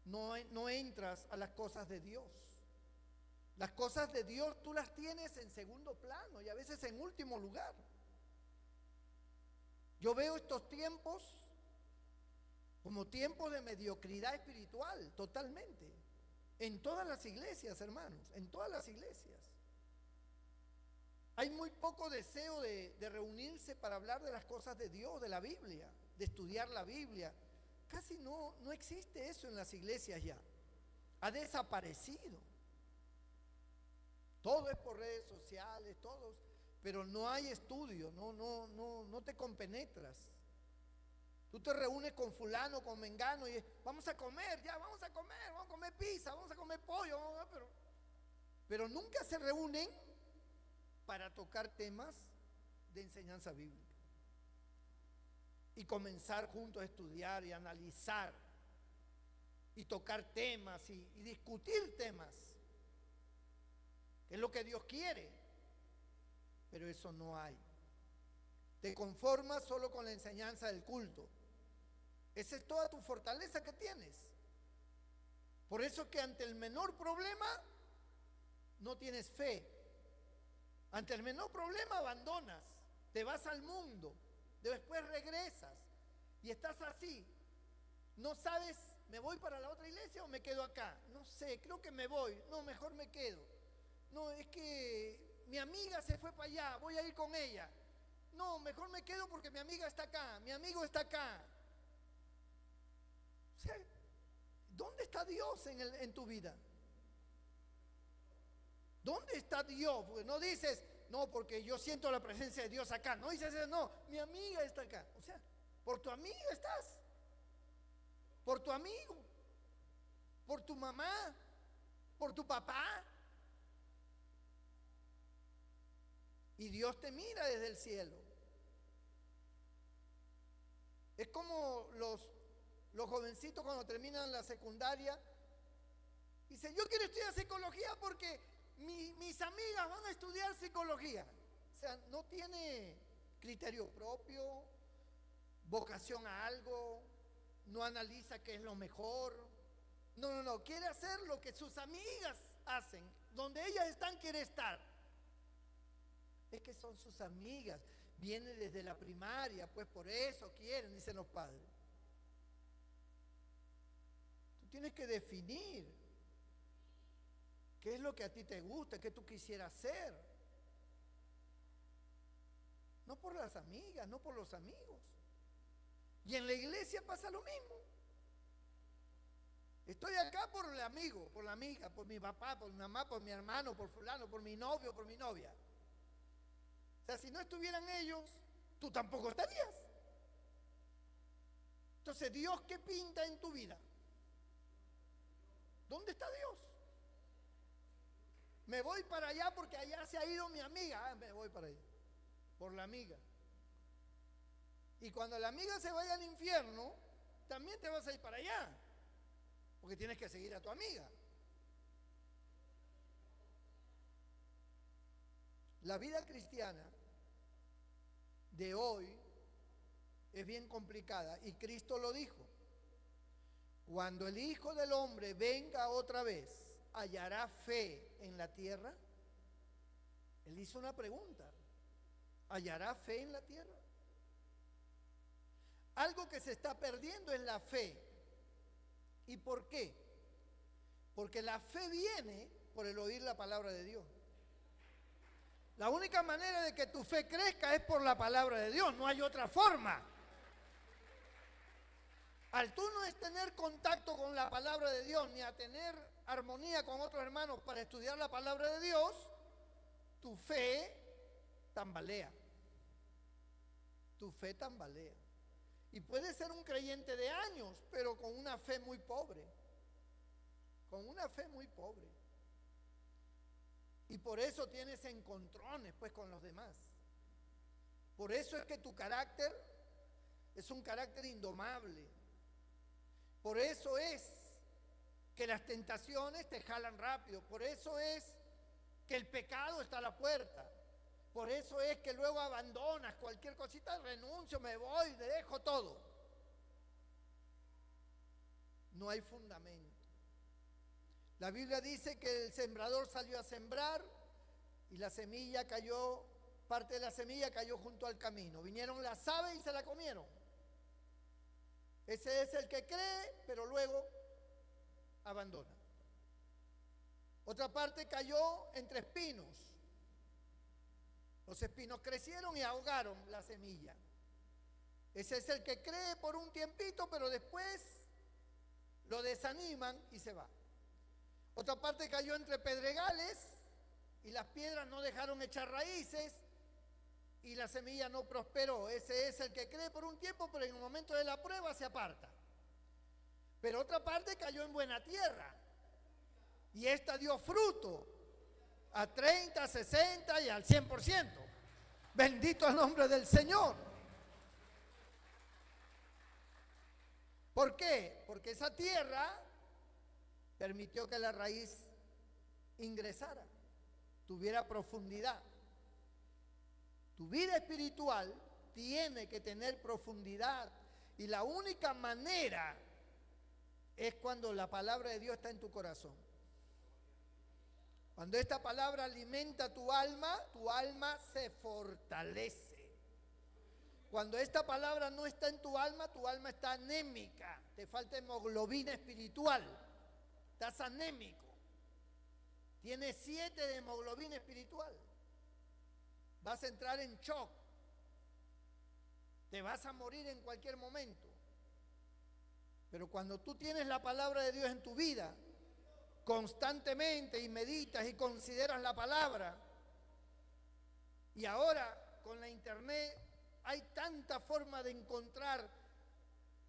no entras a las cosas de Dios. Las cosas de Dios tú las tienes en segundo plano y a veces en último lugar. Yo veo estos tiempos como tiempos de mediocridad espiritual, totalmente. En todas las iglesias, hermanos, en todas las iglesias. Hay muy poco deseo de reunirse para hablar de las cosas de Dios, de la Biblia, de estudiar la Biblia. Casi no existe eso en las iglesias ya. Ha desaparecido. Todo es por redes sociales, pero no hay estudio, no te compenetras. Tú te reúnes con fulano, con mengano y vamos a comer, vamos a comer pizza, vamos a comer pollo, pero nunca se reúnen para tocar temas de enseñanza bíblica y comenzar juntos a estudiar y analizar y tocar temas y discutir temas, que es lo que Dios quiere, pero eso no hay. Te conformas solo con la enseñanza del culto. Esa es toda tu fortaleza que tienes. Por eso que ante el menor problema no tienes fe. Ante el menor problema abandonas, te vas al mundo, después regresas y estás así. No sabes, ¿me voy para la otra iglesia o me quedo acá? No sé, creo que me voy. No, mejor me quedo. No, es que mi amiga se fue para allá, voy a ir con ella. No, mejor me quedo porque mi amiga está acá, mi amigo está acá. O sea, ¿dónde está Dios en tu vida? ¿Dónde está Dios? Porque no dices, no, porque yo siento la presencia de Dios acá. No dices, no, mi amiga está acá. O sea, por tu amiga estás. Por tu amigo. Por tu mamá. Por tu papá. Y Dios te mira desde el cielo. Es como los jovencitos cuando terminan la secundaria. Dicen, yo quiero estudiar psicología porque mis amigas van a estudiar psicología. O sea, no tiene criterio propio, vocación a algo, no analiza qué es lo mejor. No, quiere hacer lo que sus amigas hacen. Donde ellas están, quiere estar. Es que son sus amigas, viene desde la primaria, pues por eso quieren, dicen los padres. Tú tienes que definir qué es lo que a ti te gusta, qué tú quisieras hacer. No por las amigas, no por los amigos. Y en la iglesia pasa lo mismo. Estoy acá por el amigo, por la amiga, por mi papá, por mi mamá, por mi hermano, por fulano, por mi novio, por mi novia. O sea, si no estuvieran ellos, tú tampoco estarías. Entonces, ¿Dios qué pinta en tu vida? ¿Dónde está Dios? Me voy para allá porque allá se ha ido mi amiga. Me voy para allá. Por la amiga. Y cuando la amiga se vaya al infierno, también te vas a ir para allá. Porque tienes que seguir a tu amiga. La vida cristiana de hoy es bien complicada y Cristo lo dijo. Cuando el Hijo del Hombre venga otra vez, ¿hallará fe en la tierra? Él hizo una pregunta. ¿Hallará fe en la tierra? Algo que se está perdiendo es la fe. ¿Y por qué? Porque la fe viene por el oír la palabra de Dios. La única manera de que tu fe crezca es por la palabra de Dios, no hay otra forma. Al tú no es tener contacto con la palabra de Dios, ni a tener armonía con otros hermanos para estudiar la palabra de Dios, tu fe tambalea. Tu fe tambalea. Y puede ser un creyente de años, pero con una fe muy pobre. Con una fe muy pobre. Y por eso tienes encontrones pues con los demás. Por eso es que tu carácter es un carácter indomable. Por eso es que las tentaciones te jalan rápido. Por eso es que el pecado está a la puerta. Por eso es que luego abandonas cualquier cosita, renuncio, me voy, dejo todo. No hay fundamento. La Biblia dice que el sembrador salió a sembrar y la semilla cayó, parte de la semilla cayó junto al camino. Vinieron las aves y se la comieron. Ese es el que cree, pero luego abandona. Otra parte cayó entre espinos. Los espinos crecieron y ahogaron la semilla. Ese es el que cree por un tiempito, pero después lo desaniman y se va. Otra parte cayó entre pedregales y las piedras no dejaron echar raíces y la semilla no prosperó. Ese es el que cree por un tiempo, pero en el momento de la prueba se aparta. Pero otra parte cayó en buena tierra y esta dio fruto a 30, 60 y al 100%. Bendito el nombre del Señor. ¿Por qué? Porque esa tierra permitió que la raíz ingresara, tuviera profundidad. Tu vida espiritual tiene que tener profundidad y la única manera es cuando la palabra de Dios está en tu corazón. Cuando esta palabra alimenta tu alma se fortalece. Cuando esta palabra no está en tu alma está anémica, te falta hemoglobina espiritual, estás anémico, tienes 7 de hemoglobina espiritual, vas a entrar en shock, te vas a morir en cualquier momento. Pero cuando tú tienes la palabra de Dios en tu vida, constantemente y meditas y consideras la palabra, y ahora con la internet hay tanta forma de encontrar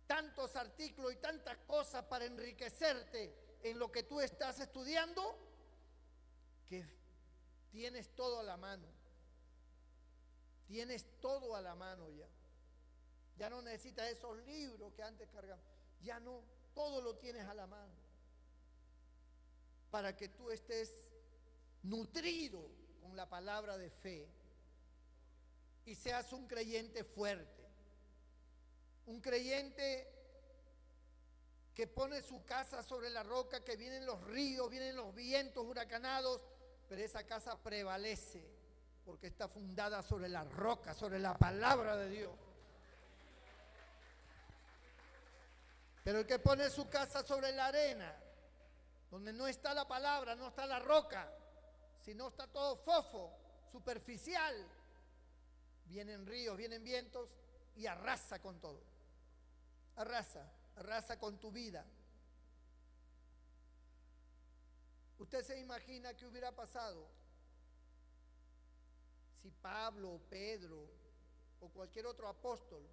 tantos artículos y tantas cosas para enriquecerte en lo que tú estás estudiando, que tienes todo a la mano. Tienes todo a la mano ya. Ya no necesitas esos libros que antes cargamos. Ya no, todo lo tienes a la mano. Para que tú estés nutrido con la palabra de fe y seas un creyente fuerte, un creyente que pone su casa sobre la roca, que vienen los ríos, vienen los vientos huracanados, pero esa casa prevalece porque está fundada sobre la roca, sobre la palabra de Dios. Pero el que pone su casa sobre la arena, donde no está la palabra, no está la roca, sino está todo fofo, superficial, vienen ríos, vienen vientos y arrasa con todo. Arrasa con tu vida. ¿Usted se imagina qué hubiera pasado si Pablo, Pedro o cualquier otro apóstol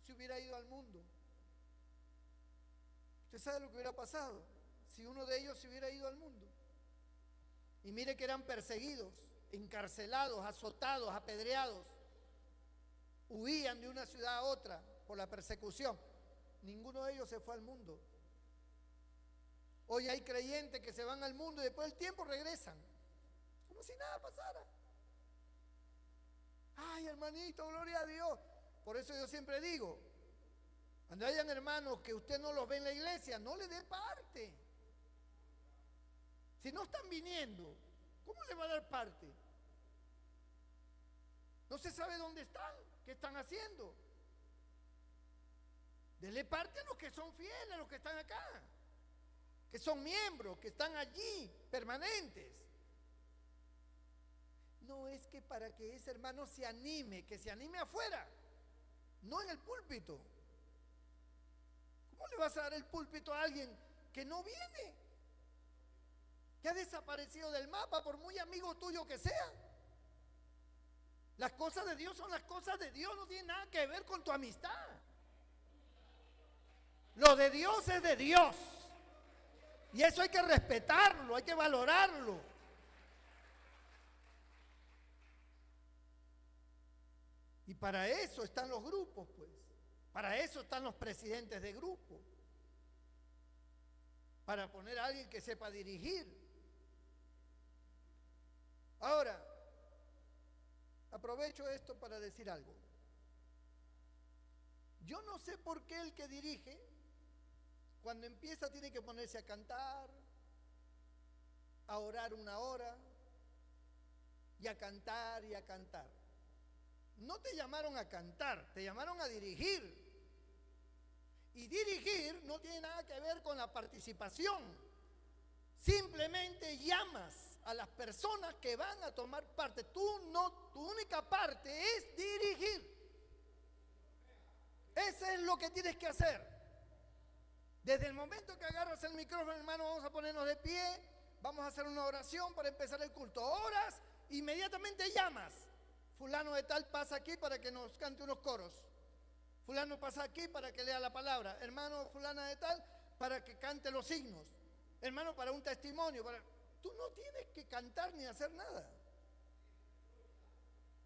se hubiera ido al mundo? ¿Usted sabe lo que hubiera pasado si uno de ellos se hubiera ido al mundo? Y mire que eran perseguidos, encarcelados, azotados, apedreados. Huían de una ciudad a otra por la persecución. Ninguno de ellos se fue al mundo. Hoy hay creyentes que se van al mundo y después del tiempo regresan, como si nada pasara. Ay, hermanito, gloria a Dios. Por eso yo siempre digo, cuando hayan hermanos que usted no los ve en la iglesia, no le dé parte. Si no están viniendo, ¿cómo le va a dar parte? No se sabe dónde están, qué están haciendo. Dele parte a los que son fieles, a los que están acá, que son miembros, que están allí, permanentes. No es que para que ese hermano se anime, que se anime afuera, no en el púlpito. ¿Cómo le vas a dar el púlpito a alguien que no viene? Que ha desaparecido del mapa, por muy amigo tuyo que sea. Las cosas de Dios son las cosas de Dios, no tiene nada que ver con tu amistad. Lo de Dios es de Dios. Y eso hay que respetarlo, hay que valorarlo. Y para eso están los grupos, pues. Para eso están los presidentes de grupo. Para poner a alguien que sepa dirigir. Ahora, aprovecho esto para decir algo. Yo no sé por qué el que dirige, cuando empieza tiene que ponerse a cantar, a orar una hora, y a cantar y a cantar. No te llamaron a cantar, te llamaron a dirigir. Y dirigir no tiene nada que ver con la participación. Simplemente llamas a las personas que van a tomar parte. Tu única parte es dirigir. Eso es lo que tienes que hacer. Desde el momento que agarras el micrófono, hermano, vamos a ponernos de pie, vamos a hacer una oración para empezar el culto. Oras, inmediatamente llamas. Fulano de tal pasa aquí para que nos cante unos coros. Fulano pasa aquí para que lea la palabra. Hermano fulana de tal para que cante los signos. Hermano para un testimonio. Tú no tienes que cantar ni hacer nada.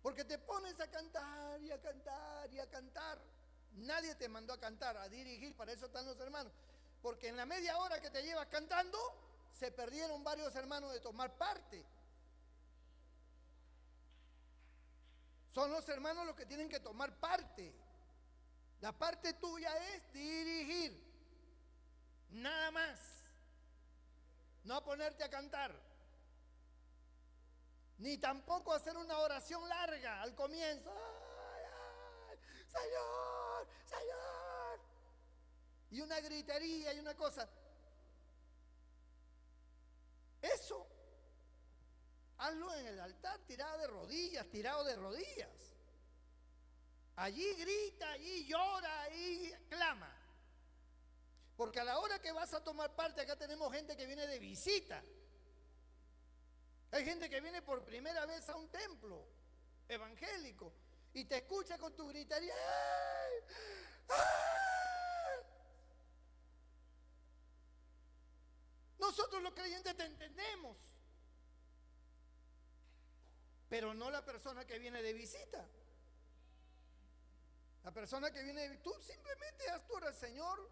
Porque te pones a cantar y a cantar y a cantar. Nadie te mandó a cantar, a dirigir, para eso están los hermanos. Porque en la media hora que te llevas cantando, se perdieron varios hermanos de tomar parte. Son los hermanos los que tienen que tomar parte. La parte tuya es dirigir. Nada más. No ponerte a cantar. Ni tampoco hacer una oración larga al comienzo. ¡Ay, ay! ¡Señor! ¡Señor! Y una gritería y una cosa. Eso, hazlo en el altar, tirado de rodillas. Allí grita, allí llora, allí clama. Porque a la hora que vas a tomar parte, acá tenemos gente que viene de visita. Hay gente que viene por primera vez a un templo evangélico y te escucha con tu gritería. ¡Ay! ¡Ay! Nosotros los creyentes te entendemos, pero no la persona que viene de visita. La persona que viene, tú simplemente haz tu oración. Señor,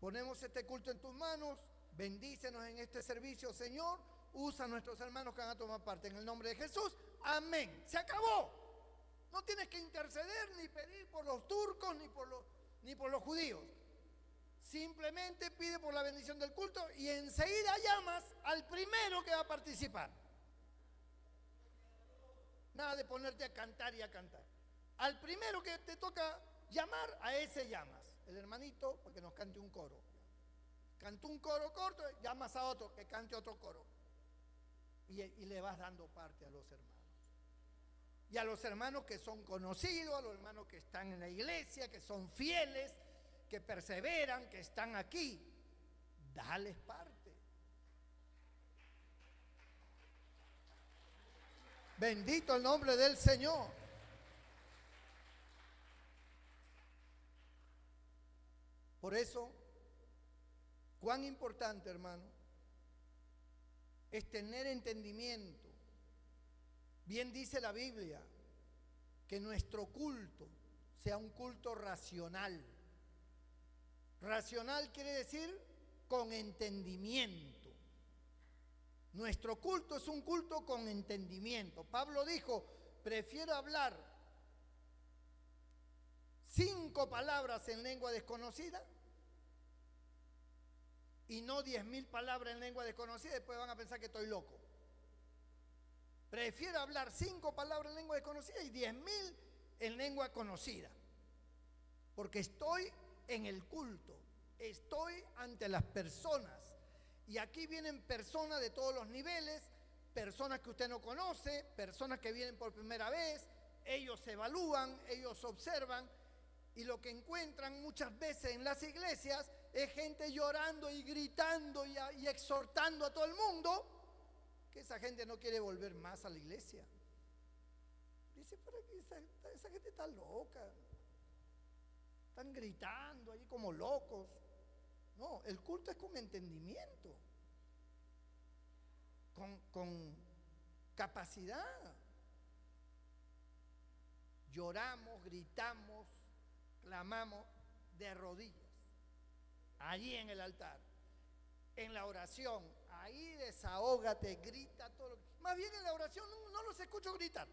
ponemos este culto en tus manos, bendícenos en este servicio, Señor, usa a nuestros hermanos que van a tomar parte, en el nombre de Jesús, amén, se acabó. No tienes que interceder ni pedir por los turcos ni por los judíos. Simplemente pide por la bendición del culto y enseguida llamas al primero que va a participar. Nada de ponerte a cantar y a cantar. Al primero que te toca llamar, a ese llamas. El hermanito, para que nos cante un coro. Cantó un coro corto, llamas a otro que cante otro coro. Y le vas dando parte a los hermanos. Y a los hermanos que son conocidos, a los hermanos que están en la iglesia, que son fieles, que perseveran, que están aquí, dales parte. Bendito el nombre del Señor. Por eso, cuán importante, hermano, es tener entendimiento. Bien dice la Biblia que nuestro culto sea un culto racional. Racional quiere decir con entendimiento. Nuestro culto es un culto con entendimiento. Pablo dijo, prefiero hablar 5 palabras en lengua desconocida y no 10.000 palabras en lengua desconocida, después van a pensar que estoy loco. Prefiero hablar 5 palabras en lengua desconocida y 10.000 en lengua conocida, porque estoy en el culto, estoy ante las personas, y aquí vienen personas de todos los niveles, personas que usted no conoce, personas que vienen por primera vez. Ellos evalúan, ellos observan, y lo que encuentran muchas veces en las iglesias es gente llorando y gritando y exhortando a todo el mundo, que esa gente no quiere volver más a la iglesia. Dice, pero aquí esa gente está loca, están gritando allí como locos. No, el culto es con entendimiento, con capacidad. Lloramos, gritamos, clamamos de rodillas, allí en el altar, en la oración, ahí desahógate, grita todo lo que... Más bien en la oración no los escucho gritar.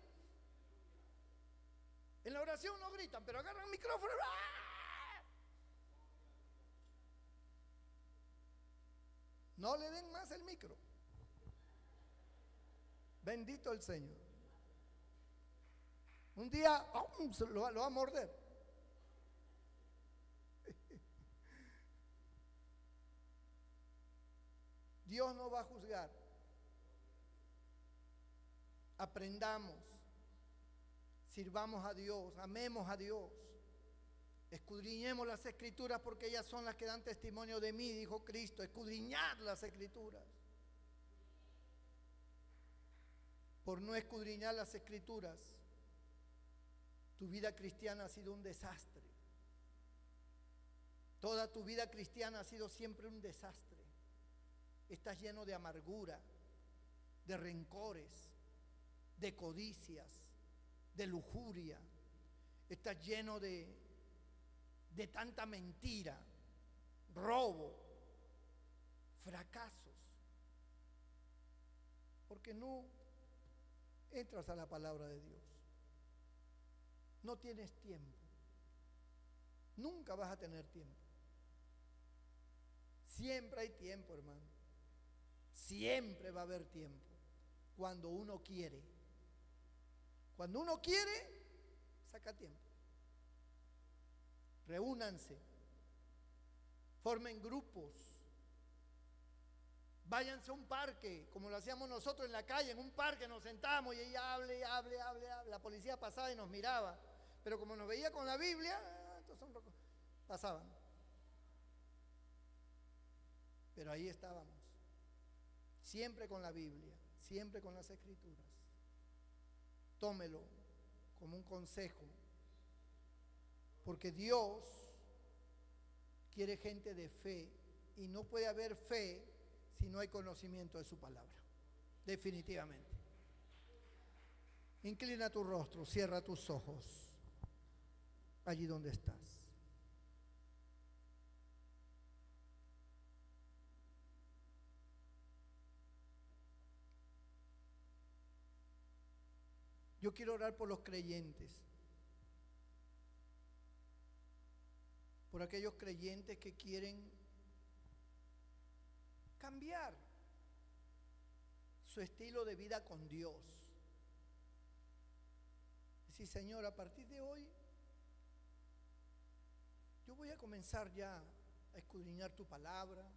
En la oración no gritan, pero agarran el micrófono. ¡Ah! No le den más el micro. Bendito el Señor. Un día lo va a morder. Dios no va a juzgar. Aprendamos, sirvamos a Dios, amemos a Dios, escudriñemos las Escrituras porque ellas son las que dan testimonio de mí, dijo Cristo. Escudriñad las Escrituras. Por no escudriñar las Escrituras, tu vida cristiana ha sido un desastre. Toda tu vida cristiana ha sido siempre un desastre. Estás lleno de amargura, de rencores, de codicias, de lujuria. Estás lleno de tanta mentira, robo, fracasos, porque no entras a la palabra de Dios. No tienes tiempo. Nunca vas a tener tiempo. Siempre hay tiempo, hermano. Siempre va a haber tiempo. Cuando uno quiere. Cuando uno quiere, saca tiempo. Reúnanse. Formen grupos. Váyanse a un parque, como lo hacíamos nosotros en la calle, en un parque nos sentábamos y ella hable. La policía pasaba y nos miraba. Pero como nos veía con la Biblia, entonces pasaban. Pero ahí estábamos, siempre con la Biblia, siempre con las Escrituras. Tómelo como un consejo, porque Dios quiere gente de fe, y no puede haber fe si no hay conocimiento de su palabra, definitivamente. Inclina tu rostro, cierra tus ojos, allí donde estás. Yo quiero orar por los creyentes, por aquellos creyentes que quieren cambiar su estilo de vida con Dios. Decir, Señor, a partir de hoy yo voy a comenzar ya a escudriñar tu palabra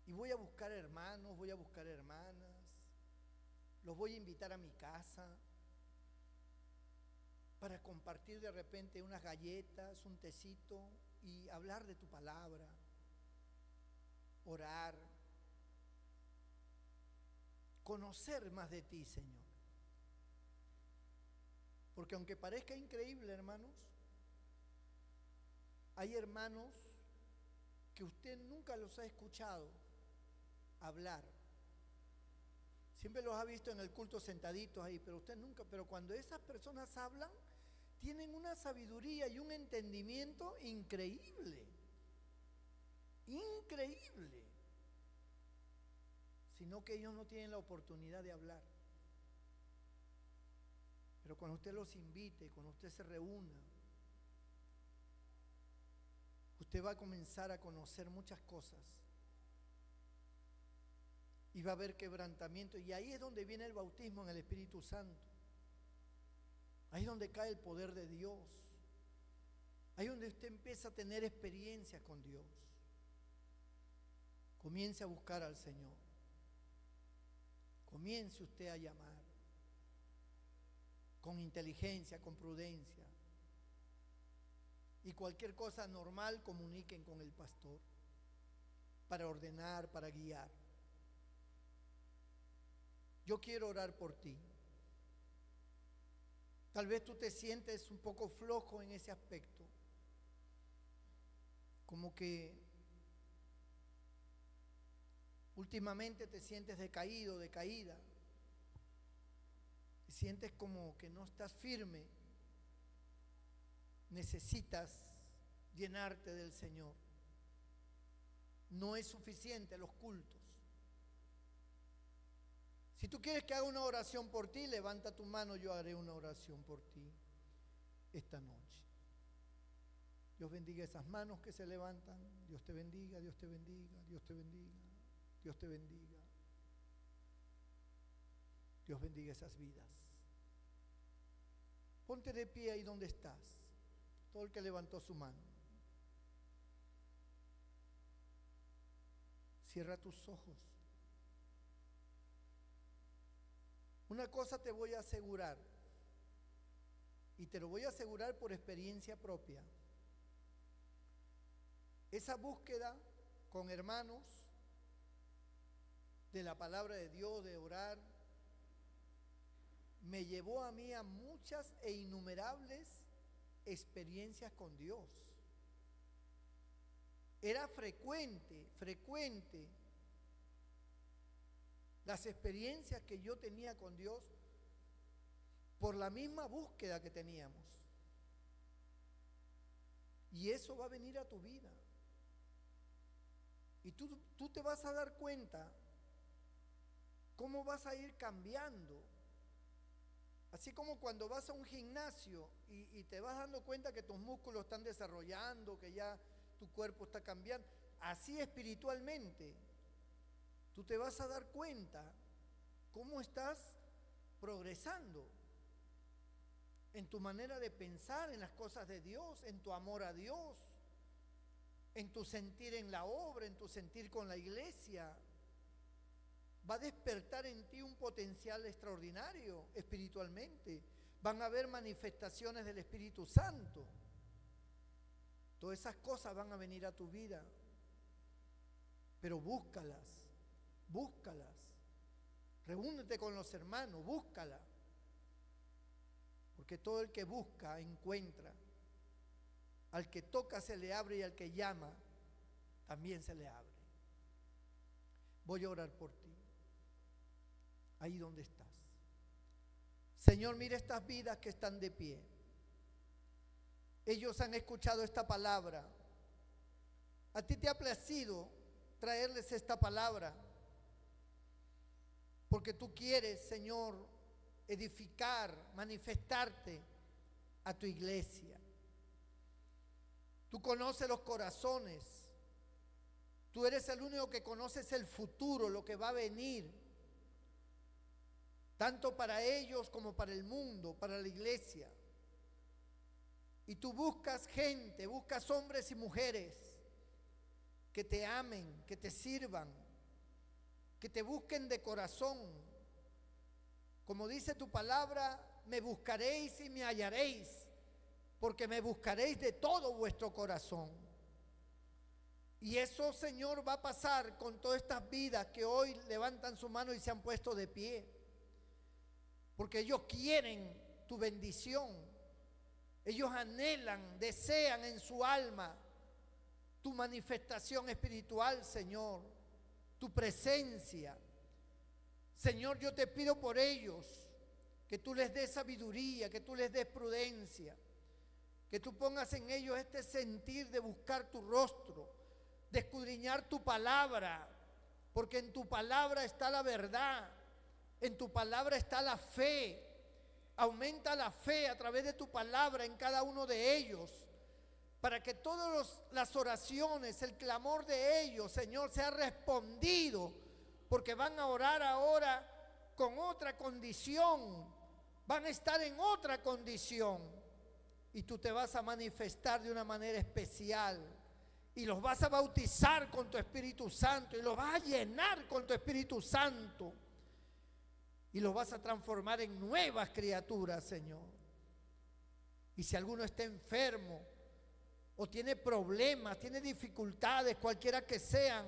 y voy a buscar hermanos, voy a buscar hermanas. Los voy a invitar a mi casa para compartir de repente unas galletas, un tecito y hablar de tu palabra, orar, conocer más de ti, Señor. Porque aunque parezca increíble, hermanos, hay hermanos que usted nunca los ha escuchado, hablar. Siempre los ha visto en el culto sentaditos ahí, pero usted nunca, pero cuando esas personas hablan, tienen una sabiduría y un entendimiento increíble. Increíble. Sino que ellos no tienen la oportunidad de hablar. Pero cuando usted los invite, cuando usted se reúna, usted va a comenzar a conocer muchas cosas. Y va a haber quebrantamiento. Y ahí es donde viene el bautismo en el Espíritu Santo. Ahí es donde cae el poder de Dios. Ahí es donde usted empieza a tener experiencia con Dios. Comience a buscar al Señor. Comience usted a llamar. Con inteligencia, con prudencia. Y cualquier cosa normal, comuniquen con el pastor. Para ordenar, para guiar. Yo quiero orar por ti. Tal vez tú te sientes un poco flojo en ese aspecto. Como que últimamente te sientes decaído, decaída. Y sientes como que no estás firme. Necesitas llenarte del Señor. No es suficiente los cultos. Si tú quieres que haga una oración por ti, levanta tu mano, yo haré una oración por ti esta noche. Dios bendiga esas manos que se levantan. Dios te bendiga, Dios te bendiga, Dios te bendiga, Dios te bendiga. Dios bendiga esas vidas. Ponte de pie ahí donde estás. Todo el que levantó su mano. Cierra tus ojos. Una cosa te voy a asegurar, y te lo voy a asegurar por experiencia propia. Esa búsqueda con hermanos de la palabra de Dios, de orar, me llevó a mí a muchas e innumerables experiencias con Dios. Era frecuente las experiencias que yo tenía con Dios por la misma búsqueda que teníamos. Y eso va a venir a tu vida. Y tú te vas a dar cuenta cómo vas a ir cambiando. Así como cuando vas a un gimnasio y te vas dando cuenta que tus músculos están desarrollando, que ya tu cuerpo está cambiando. Así espiritualmente, tú te vas a dar cuenta cómo estás progresando en tu manera de pensar en las cosas de Dios, en tu amor a Dios, en tu sentir en la obra, en tu sentir con la iglesia. Va a despertar en ti un potencial extraordinario espiritualmente. Van a haber manifestaciones del Espíritu Santo. Todas esas cosas van a venir a tu vida. Pero búscalas. Reúnete con los hermanos, búscala. Porque todo el que busca, encuentra. Al que toca se le abre y al que llama, también se le abre. Voy a orar por ti. Ahí donde estás. Señor, mira estas vidas que están de pie. Ellos han escuchado esta palabra. A ti te ha placido traerles esta palabra. Porque tú quieres, Señor, edificar, manifestarte a tu iglesia. Tú conoces los corazones. Tú eres el único que conoces el futuro, lo que va a venir. Tanto para ellos como para el mundo, para la iglesia. Y tú buscas gente, buscas hombres y mujeres que te amen, que te sirvan, que te busquen de corazón. Como dice tu palabra, me buscaréis y me hallaréis, porque me buscaréis de todo vuestro corazón. Y eso, Señor, va a pasar con todas estas vidas que hoy levantan su mano y se han puesto de pie. Porque ellos quieren tu bendición. Ellos anhelan, desean en su alma tu manifestación espiritual, Señor. tu presencia. Señor, yo te pido por ellos que tú les des sabiduría, que tú les des prudencia, que tú pongas en ellos este sentir de buscar tu rostro, de escudriñar tu palabra, porque en tu palabra está la verdad, en tu palabra está la fe. Aumenta la fe a través de tu palabra en cada uno de ellos, para que todas las oraciones, el clamor de ellos, Señor, sea respondido, porque van a orar ahora con otra condición, van a estar en otra condición, y tú te vas a manifestar de una manera especial, y los vas a bautizar con tu Espíritu Santo, y los vas a llenar con tu Espíritu Santo, y los vas a transformar en nuevas criaturas, Señor. Y si alguno está enfermo, o tiene problemas, tiene dificultades, cualquiera que sean,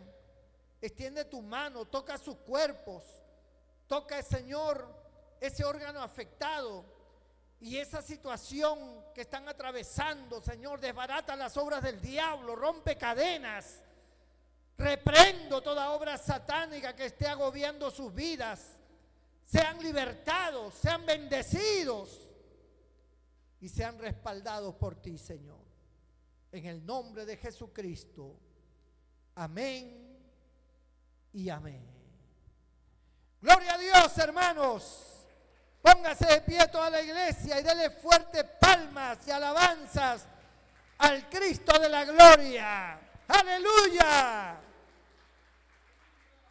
extiende tu mano, toca sus cuerpos, toca, Señor, ese órgano afectado y esa situación que están atravesando, Señor. Desbarata las obras del diablo, rompe cadenas, reprendo toda obra satánica que esté agobiando sus vidas. Sean libertados, sean bendecidos y sean respaldados por ti, Señor. En el nombre de Jesucristo. Amén y amén. Gloria a Dios, hermanos. Póngase de pie toda la iglesia y dele fuertes palmas y alabanzas al Cristo de la gloria. ¡Aleluya!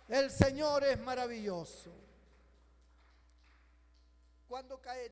El Señor es maravilloso. ¿Cuándo cae?